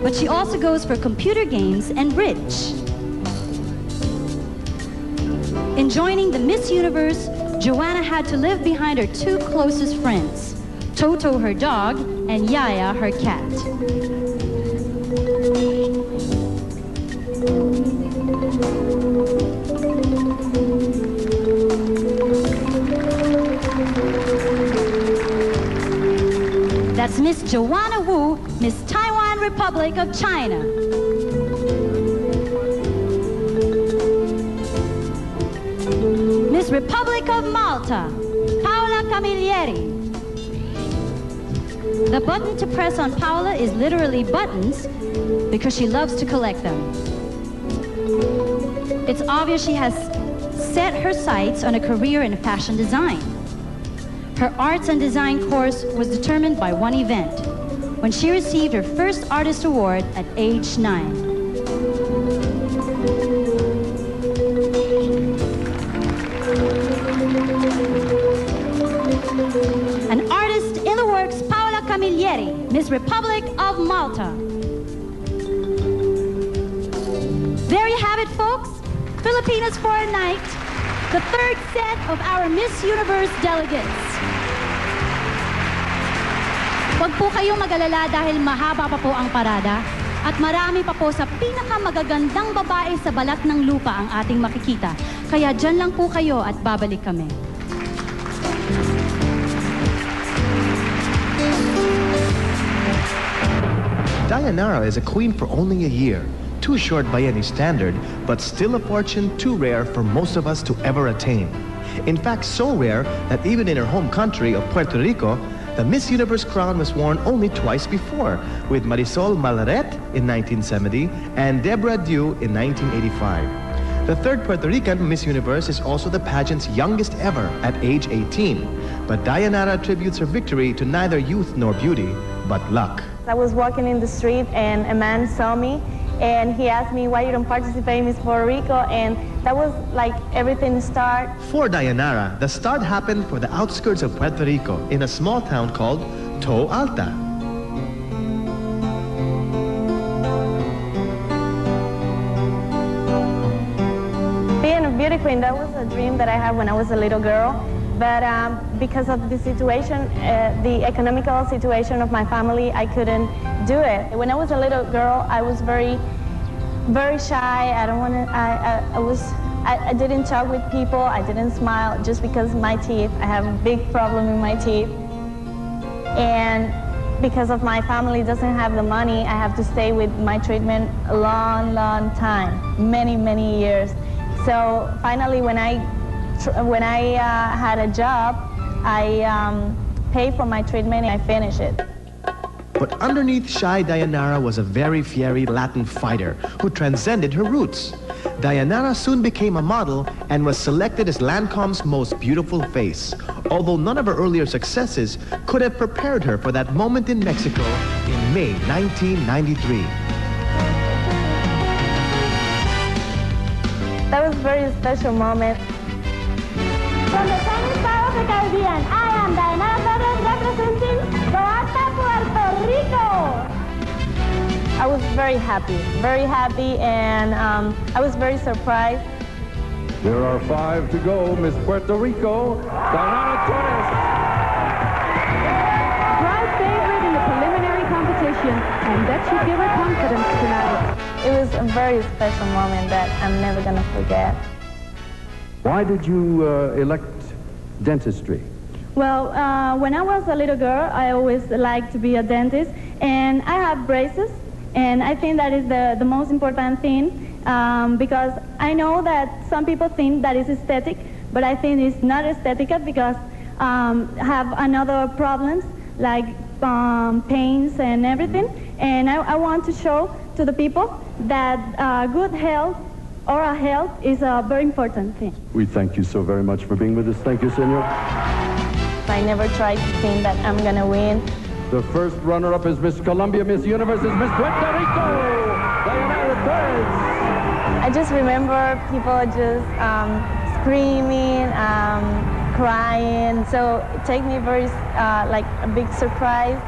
but she also goes for computer games and bridge. In joining the Miss Universe, Joanna had to live behind her two closest friends, Toto, her dog, and Yaya, her cat. That's Miss Joanna Wu, Miss Taiwan Republic of China. Miss Republic of Malta, Paola Camilleri. The button to press on Paola is literally buttons because she loves to collect them. It's obvious she has set her sights on a career in fashion design. Her arts and design course was determined by one event, when she received her first artist award at age 9. An artist in the works, Paola Camilleri, Miss Republic of Malta. There you have it, folks. Filipinas for a night. The third set of our Miss Universe delegates. Huwag po kayong mag-alala dahil mahaba pa po ang parada at marami pa po sa pinakamagagandang babae sa balat ng lupa ang ating makikita. Kaya dyan lang po kayo at babalik kami. Dayanara is a queen for only a year. Too short by any standard, but still a fortune too rare for most of us to ever attain. In fact, so rare that even in her home country of Puerto Rico, the Miss Universe crown was worn only twice before, with Marisol Malaret in 1970 and Deborah Diu in 1985. The third Puerto Rican Miss Universe is also the pageant's youngest ever at age 18. But Dayanara attributes her victory to neither youth nor beauty, but luck. I was walking in the street and a man saw me and he asked me why you don't participate in Miss Puerto Rico, and that was like everything started. For Dayanara, the start happened for the outskirts of Puerto Rico in a small town called Toa Alta. Being a beauty queen, that was a dream that I had when I was a little girl. But because of the situation, the economical situation of my family, I couldn't do it. When I was a little girl, I was very shy. I didn't talk with people. I didn't smile just because of my teeth. I have a big problem in my teeth. And because of my family doesn't have the money, I have to stay with my treatment a long, long time, many, many years. So finally, when I had a job, I paid for my treatment and I finished it. But underneath shy Dayanara was a very fiery Latin fighter who transcended her roots. Dayanara soon became a model and was selected as Lancôme's most beautiful face, although none of her earlier successes could have prepared her for that moment in Mexico in May 1993. That was a very special moment. From the sunny side of the Caribbean, I am Dayanara Torres representing Puerto Rico. I was very happy, and I was very surprised. There are 5 to go. Miss Puerto Rico, Dayanara Torres. Proud favorite in the preliminary competition, and that should give her confidence tonight. It was a very special moment that I'm never going to forget. Why did you elect dentistry? Well, when I was a little girl, I always liked to be a dentist, and I have braces, and I think that is the most important thing, because I know that some people think that it's aesthetic, but I think it's not aesthetic because have another problems like pains and everything, and I want to show to the people that good health, oral health, is a very important thing. We thank you so very much for being with us. Thank you, senor. I never tried to think that I'm gonna win. The first runner-up is Miss Colombia. Miss Universe is Miss Puerto Rico, Dayanara Torres. I just remember people just screaming, crying, so it took me very, like a big surprise.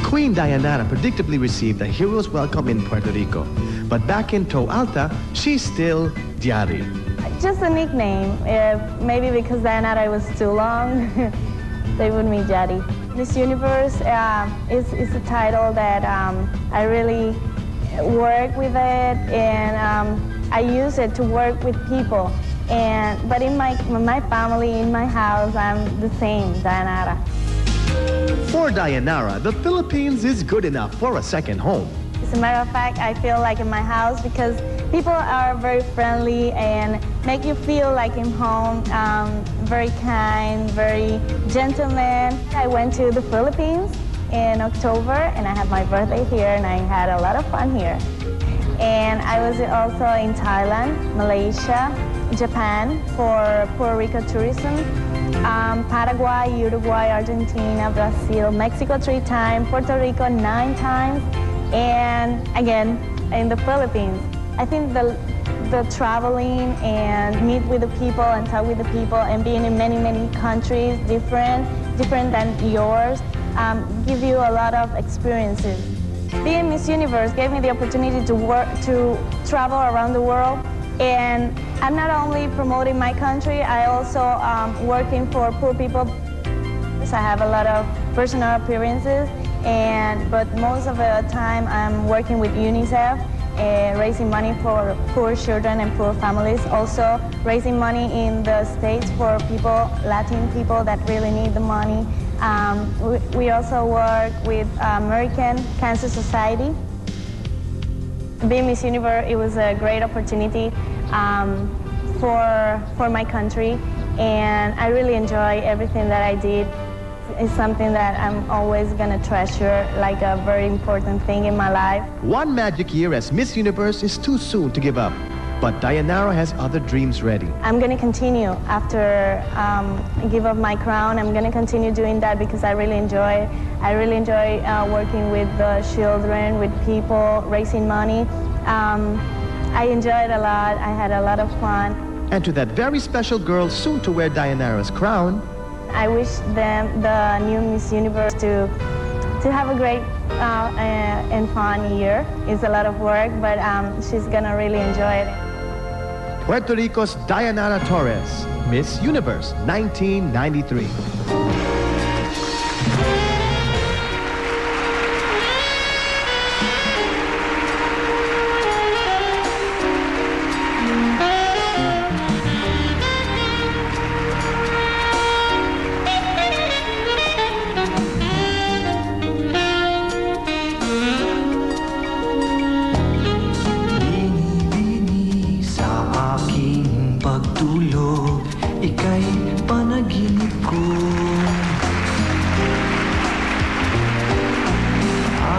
Queen Dayanara predictably received a hero's welcome in Puerto Rico, but back in Toe Alta, she's still Diari. Just a nickname, maybe because Dayanara was too long, they would me Jadi. Miss Universe is a title that I really work with it, and I use it to work with people. But in my family, in my house, I'm the same, Dayanara. For Dayanara, the Philippines is good enough for a second home. As a matter of fact, I feel like in my house because people are very friendly and make you feel like in home, very kind, very gentleman. I went to the Philippines in October, and I had my birthday here, and I had a lot of fun here. And I was also in Thailand, Malaysia, Japan for Puerto Rico tourism, Paraguay, Uruguay, Argentina, Brazil, Mexico 3 times, Puerto Rico 9 times, and again in the Philippines. I think the traveling and meet with the people and talk with the people and being in many countries, different than yours, give you a lot of experiences. Being Miss Universe gave me the opportunity to travel around the world, and I'm not only promoting my country, I also working for poor people. So I have a lot of personal appearances, but most of the time I'm working with UNICEF, raising money for poor children and poor families. Also raising money in the States for people, Latin people that really need the money. We also work with American Cancer Society. Being Miss Universe, it was a great opportunity for my country, and I really enjoy everything that I did. It's something that I'm always going to treasure, like a very important thing in my life. One magic year as Miss Universe is too soon to give up, but Dayanara has other dreams ready. I'm going to continue after I give up my crown. I'm going to continue doing that because I really enjoy it. I really enjoy working with the children, with people, raising money. I enjoyed a lot. I had a lot of fun. And to that very special girl soon to wear Dayanara's crown, I wish them, the new Miss Universe, to have a great and fun year. It's a lot of work, but she's gonna really enjoy it. Puerto Rico's Dayanara Torres, Miss Universe 1993.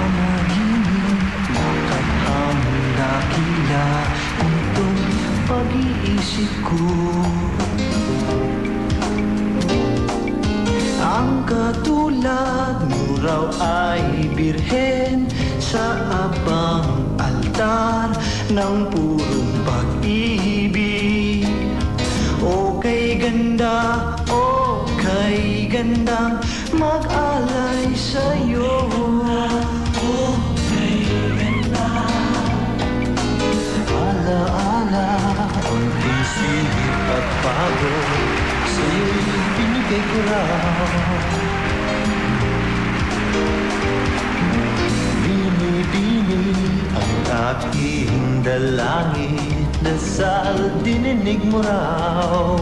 panaginip, lakad ang dakila nitong pag-iisip ko. Ang katulad mo raw ay birhen sa abang altar ng purong pag-ibig. O kay ganda, o kay gandang mag-alay sa'yo. O kay ganda, ala-ala ang prinsipit at pagod sa'yo'y binigay ko raw. Bini-bini ang aking dalangin, dasal dininig mo raw.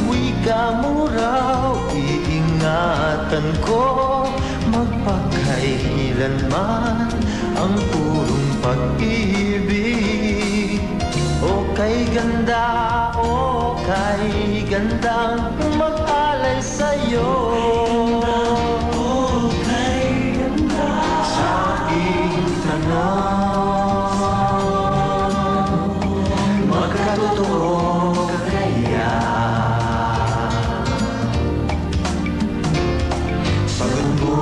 Wika mo raw, iingatan ko, magpakailanman ang purong pag-ibig. O kay ganda, o kay gandang mag-alay sa'yo. O kay ganda sa aking tanong, magkatotoo kaya. Sagot mo,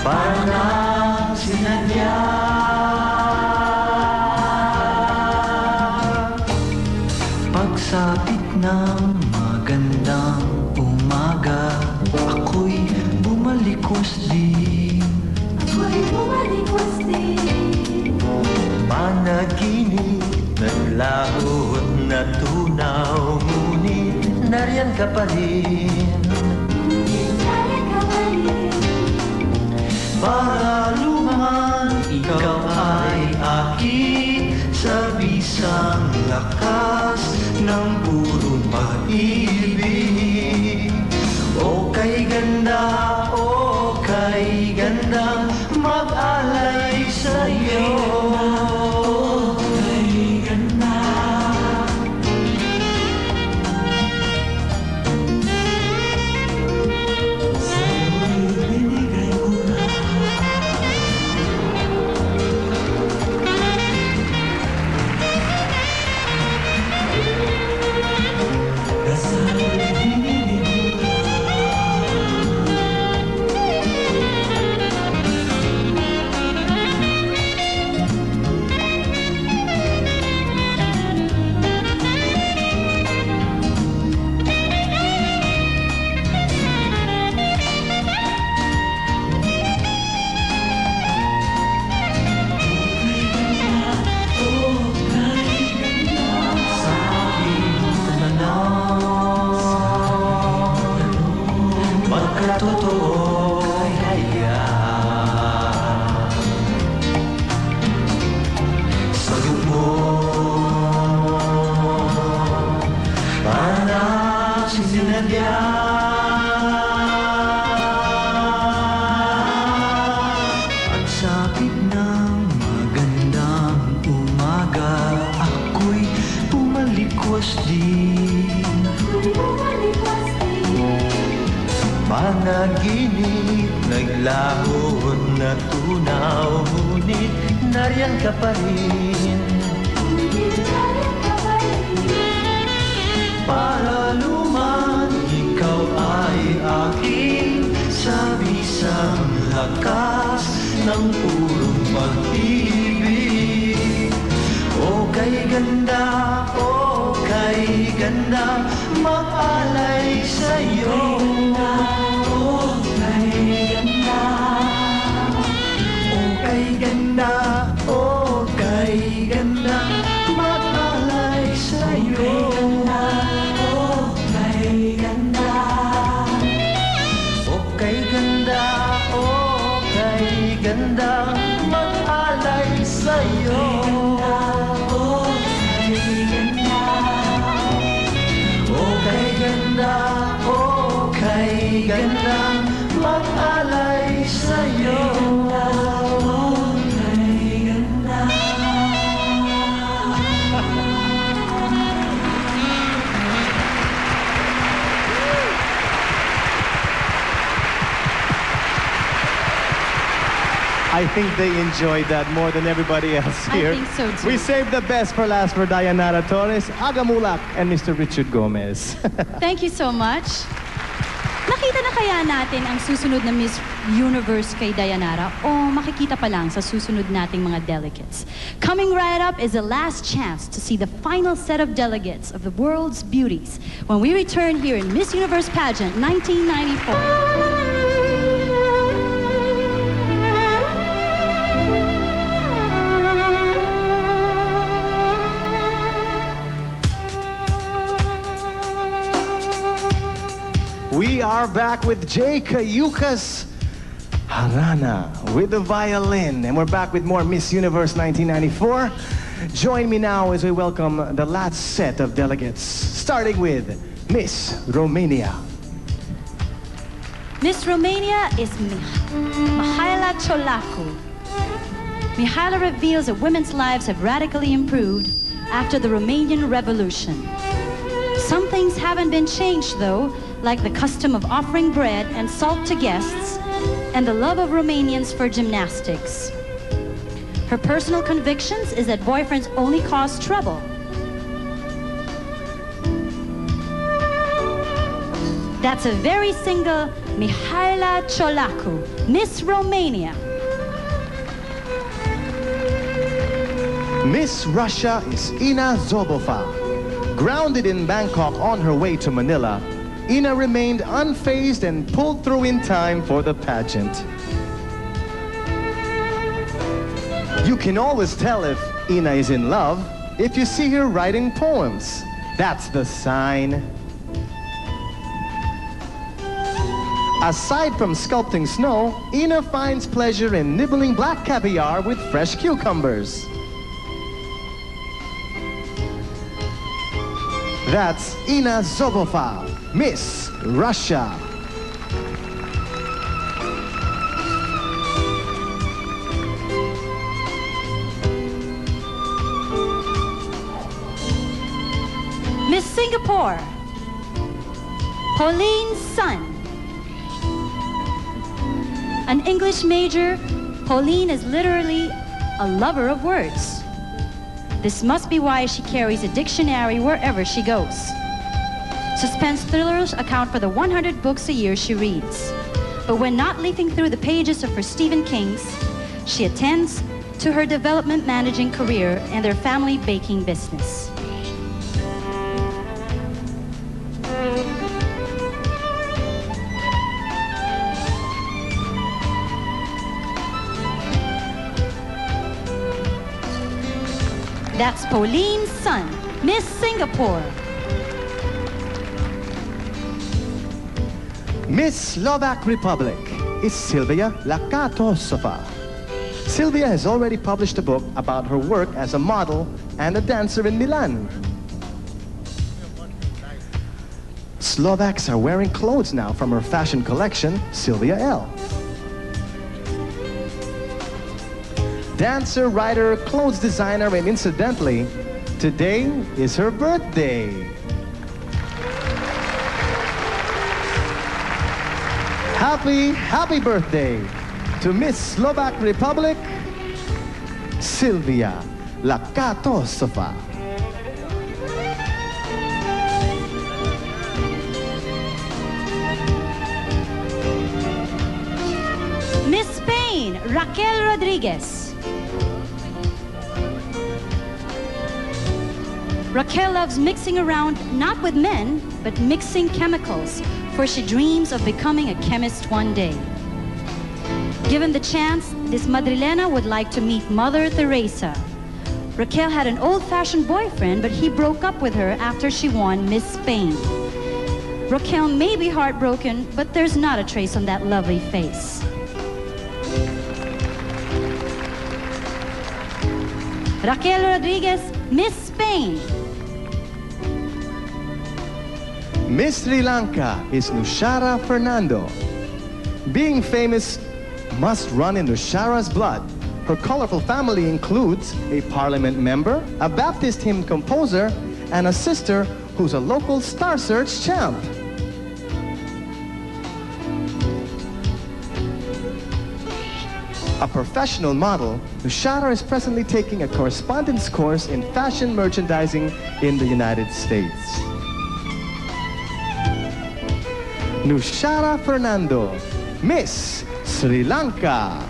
parang sinadya. Pagsapit ng magandang umaga, ako'y bumalikos din. Panaginip, naglaho at natunaw, ngunit nariyan ka pa rin. Para luman, ikaw ay akin sa bisang lakas ng purong pag-ibig. O kay ganda, o kay gandang mag-alay sa'yo. O kay ganda, sa'yo'y binigay ko na. Magkatotoo kaya. Sagot mo, parang sinadya. Pagsapit ng magandang umaga, ako'y pumalikwas din. Panaginip, naglaho at natunaw, ngunit nariyan ka pa rin. Para luman, ikaw ay akin sa bisang lakas ng purong pag-ibig. O kay ganda, o kay ganda, mag-alay sa'yo. O kay ganda, o kay ganda, o kay ganda, mag-alay sa'yo. O kay ganda, o kay ganda, o kay ganda, mag-alay sa'yo. O kay ganda, o kay ganda, o kay ganda, mag-alay sa'yo. O kay ganda. I think they enjoyed that more than everybody else here. I think so too. We saved the best for last for Dayanara Torres, Agamulak, and Mr. Richard Gomez. Thank you so much. Nakita na kaya natin ang susunod na Miss Universe kay Dayanara o makikita pa lang sa susunod nating mga delegates? Coming right up is the last chance to see the final set of delegates of the world's beauties when we return here in Miss Universe Pageant 1994. We are back with Jay Cayucas Harana with the violin. And we're back with more Miss Universe 1994. Join me now as we welcome the last set of delegates, starting with Miss Romania. Miss Romania is Mihaela Ciolacu. Mihaela reveals that women's lives have radically improved after the Romanian Revolution. Some things haven't been changed though, like the custom of offering bread and salt to guests and the love of Romanians for gymnastics. Her personal convictions is that boyfriends only cause trouble. That's a very single Mihaela Ciolacu, Miss Romania. Miss Russia is Ina Zobova. Grounded in Bangkok on her way to Manila, Ina remained unfazed and pulled through in time for the pageant. You can always tell if Ina is in love if you see her writing poems. That's the sign. Aside from sculpting snow, Ina finds pleasure in nibbling black caviar with fresh cucumbers. That's Ina Zobova, Miss Russia. Miss Singapore, Pauline Sun. An English major, Pauline is literally a lover of words. This must be why she carries a dictionary wherever she goes. Suspense thrillers account for the 100 books a year she reads. But when not leafing through the pages of her Stephen Kings, she attends to her development managing career and their family baking business. That's Pauline Sun, Miss Singapore. Miss Slovak Republic is Sylvia Lakatosova. Sylvia has already published a book about her work as a model and a dancer in Milan. Slovaks are wearing clothes now from her fashion collection, Sylvia L. Dancer, writer, clothes designer, and incidentally, today is her birthday. Happy birthday to Miss Slovak Republic, Sylvia Lakatosova. Miss Spain, Raquel Rodriguez. Raquel loves mixing around, not with men, but mixing chemicals, for she dreams of becoming a chemist one day. Given the chance, this Madrilena would like to meet Mother Teresa. Raquel had an old-fashioned boyfriend, but he broke up with her after she won Miss Spain. Raquel may be heartbroken, but there's not a trace on that lovely face. Raquel Rodriguez, Miss Spain. Miss Sri Lanka is Nushara Fernando. Being famous must run in Nushara's blood. Her colorful family includes a parliament member, a Baptist hymn composer, and a sister who's a local Star Search champ. A professional model, Nushara is presently taking a correspondence course in fashion merchandising in the United States. Nushara Fernando, Miss Sri Lanka.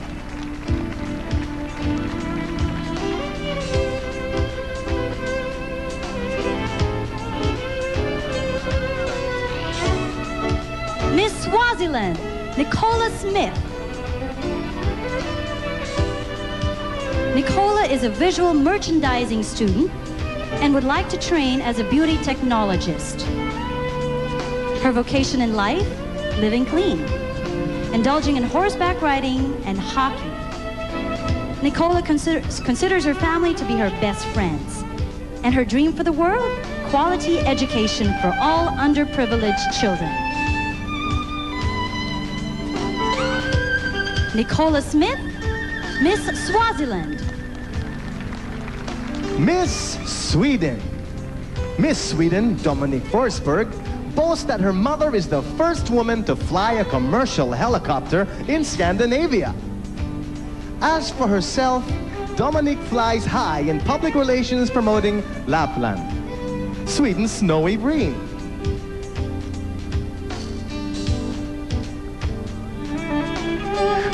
Miss Swaziland, Nicola Smith. Nicola is a visual merchandising student and would like to train as a beauty technologist. Her vocation in life, living clean, indulging in horseback riding and hockey. Nicola considers her family to be her best friends, and her dream for the world, quality education for all underprivileged children. Nicola Smith, Miss Swaziland. Miss Sweden. Miss Sweden, Dominique Forsberg, boasts that her mother is the first woman to fly a commercial helicopter in Scandinavia. As for herself, Dominique flies high in public relations promoting Lapland, Sweden's snowy green.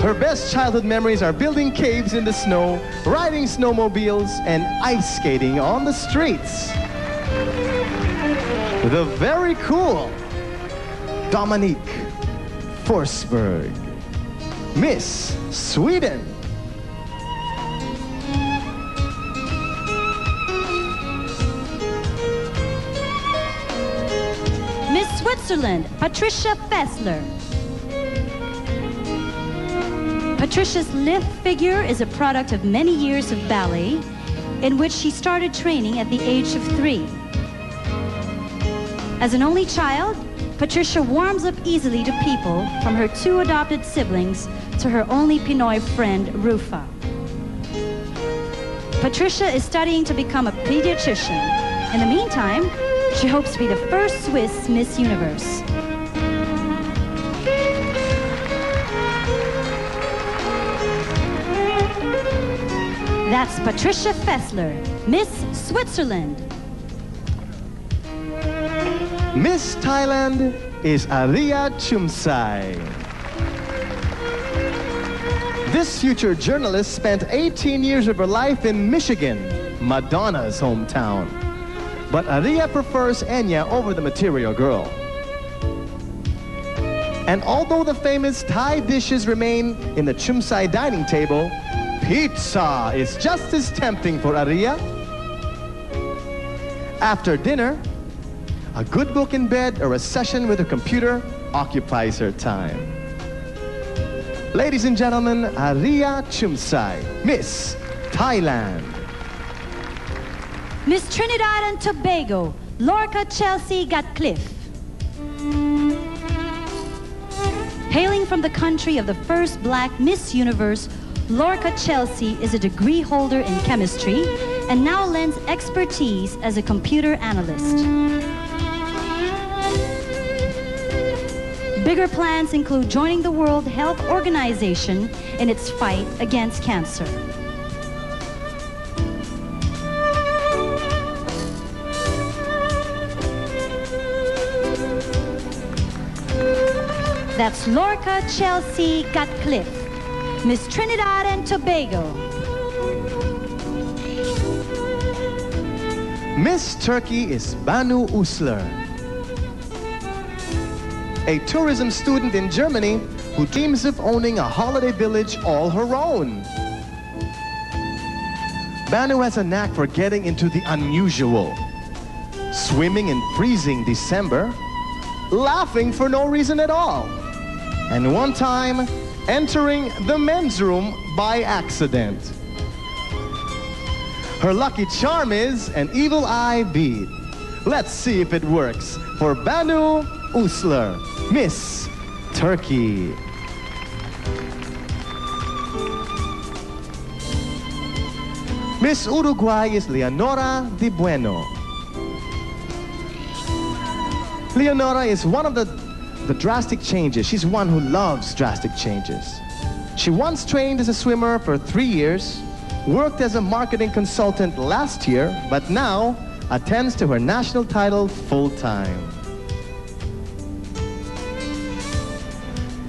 Her best childhood memories are building caves in the snow, riding snowmobiles, and ice skating on the streets. The very cool Dominique Forsberg, Miss Sweden. Miss Switzerland, Patricia Fessler. Patricia's lithe figure is a product of many years of ballet, in which she started training at the age of 3. As an only child, Patricia warms up easily to people, from her 2 adopted siblings to her only Pinoy friend, Rufa. Patricia is studying to become a pediatrician. In the meantime, she hopes to be the first Swiss Miss Universe. That's Patricia Fessler, Miss Switzerland. Miss Thailand is Aria Chumsai. This future journalist spent 18 years of her life in Michigan, Madonna's hometown. But Aria prefers Enya over the material girl. And although the famous Thai dishes remain in the Chumsai dining table, pizza is just as tempting for Aria. After dinner, a good book in bed or a session with her computer occupies her time. Ladies and gentlemen, Aria Chumsai, Miss Thailand. Miss Trinidad and Tobago, Lorca Chelsea Gatcliffe. Hailing from the country of the first black Miss Universe, Lorca Chelsea is a degree holder in chemistry and now lends expertise as a computer analyst. Bigger plans include joining the World Health Organization in its fight against cancer. That's Lorca Chelsea Gatcliffe, Miss Trinidad and Tobago. Miss Turkey is Banu Usler, a tourism student in Germany who dreams of owning a holiday village all her own. Banu has a knack for getting into the unusual, swimming in freezing December, laughing for no reason at all, and one time entering the men's room by accident. Her lucky charm is an evil eye bead. Let's see if it works for Banu Usler, Miss Turkey. Miss Uruguay is Leonora Di Bueno. Leonora is one of the drastic changes. She's one who loves drastic changes. She once trained as a swimmer for 3 years, worked as a marketing consultant last year, but now attends to her national title full-time.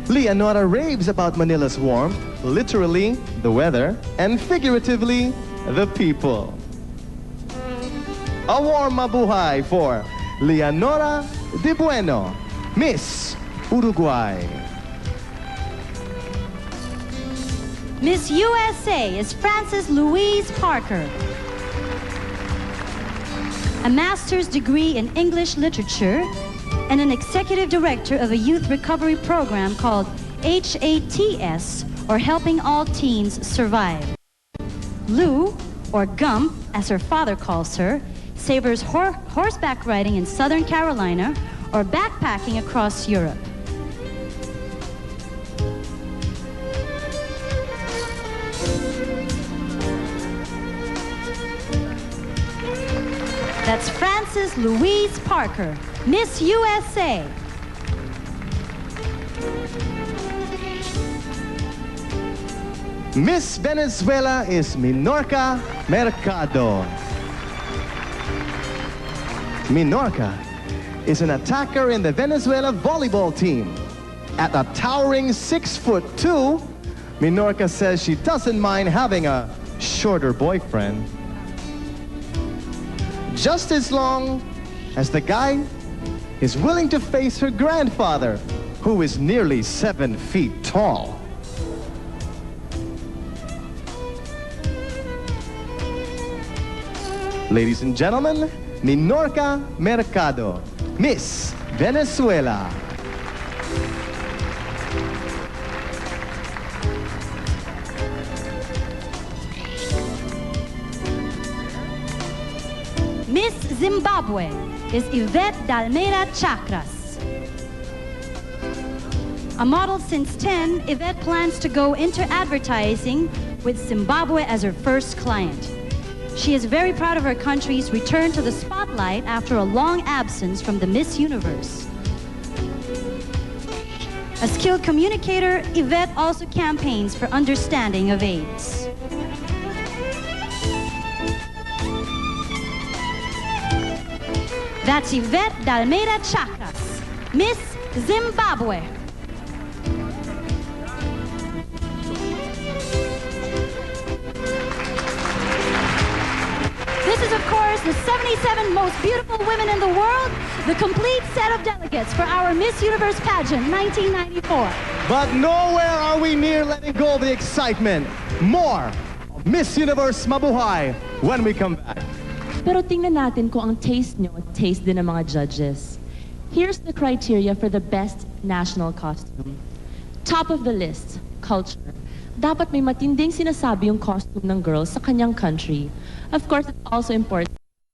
Leonora raves about Manila's warmth, literally the weather, and figuratively the people. A warm mabuhay for Leonora de Bueno, Miss Uruguay. Miss USA is Frances Louise Parker. A master's degree in English literature and an executive director of a youth recovery program called HATS, or Helping All Teens Survive. Lou, or Gump, as her father calls her, savors horseback riding in Southern Carolina or backpacking across Europe. That's Frances Louise Parker, Miss USA. Miss Venezuela is Minorca Mercado. Minorca is an attacker in the Venezuela volleyball team. At a towering 6'2", Minorca says she doesn't mind having a shorter boyfriend, just as long as the guy is willing to face her grandfather, who is nearly 7 feet tall. Ladies and gentlemen, Minorca Mercado, Miss Venezuela. Miss Zimbabwe is Yvette Dalmeida Chakras. A model since 10, Yvette plans to go into advertising with Zimbabwe as her first client. She is very proud of her country's return to the spotlight after a long absence from the Miss Universe. A skilled communicator, Yvette also campaigns for understanding of AIDS. That's Yvette Dalmeida Chakras, Miss Zimbabwe. This is, of course, the 77 most beautiful women in the world, the complete set of delegates for our Miss Universe pageant 1994. But nowhere are we near letting go of the excitement. More of Miss Universe Mabuhay when we come back. Pero tingnan natin kung ang taste nyo at taste din ng mga judges. Here's the criteria for the best national costume. Top of the list, culture. Dapat may matinding sinasabi yung costume ng girls sa kanyang country. Of course, it's also important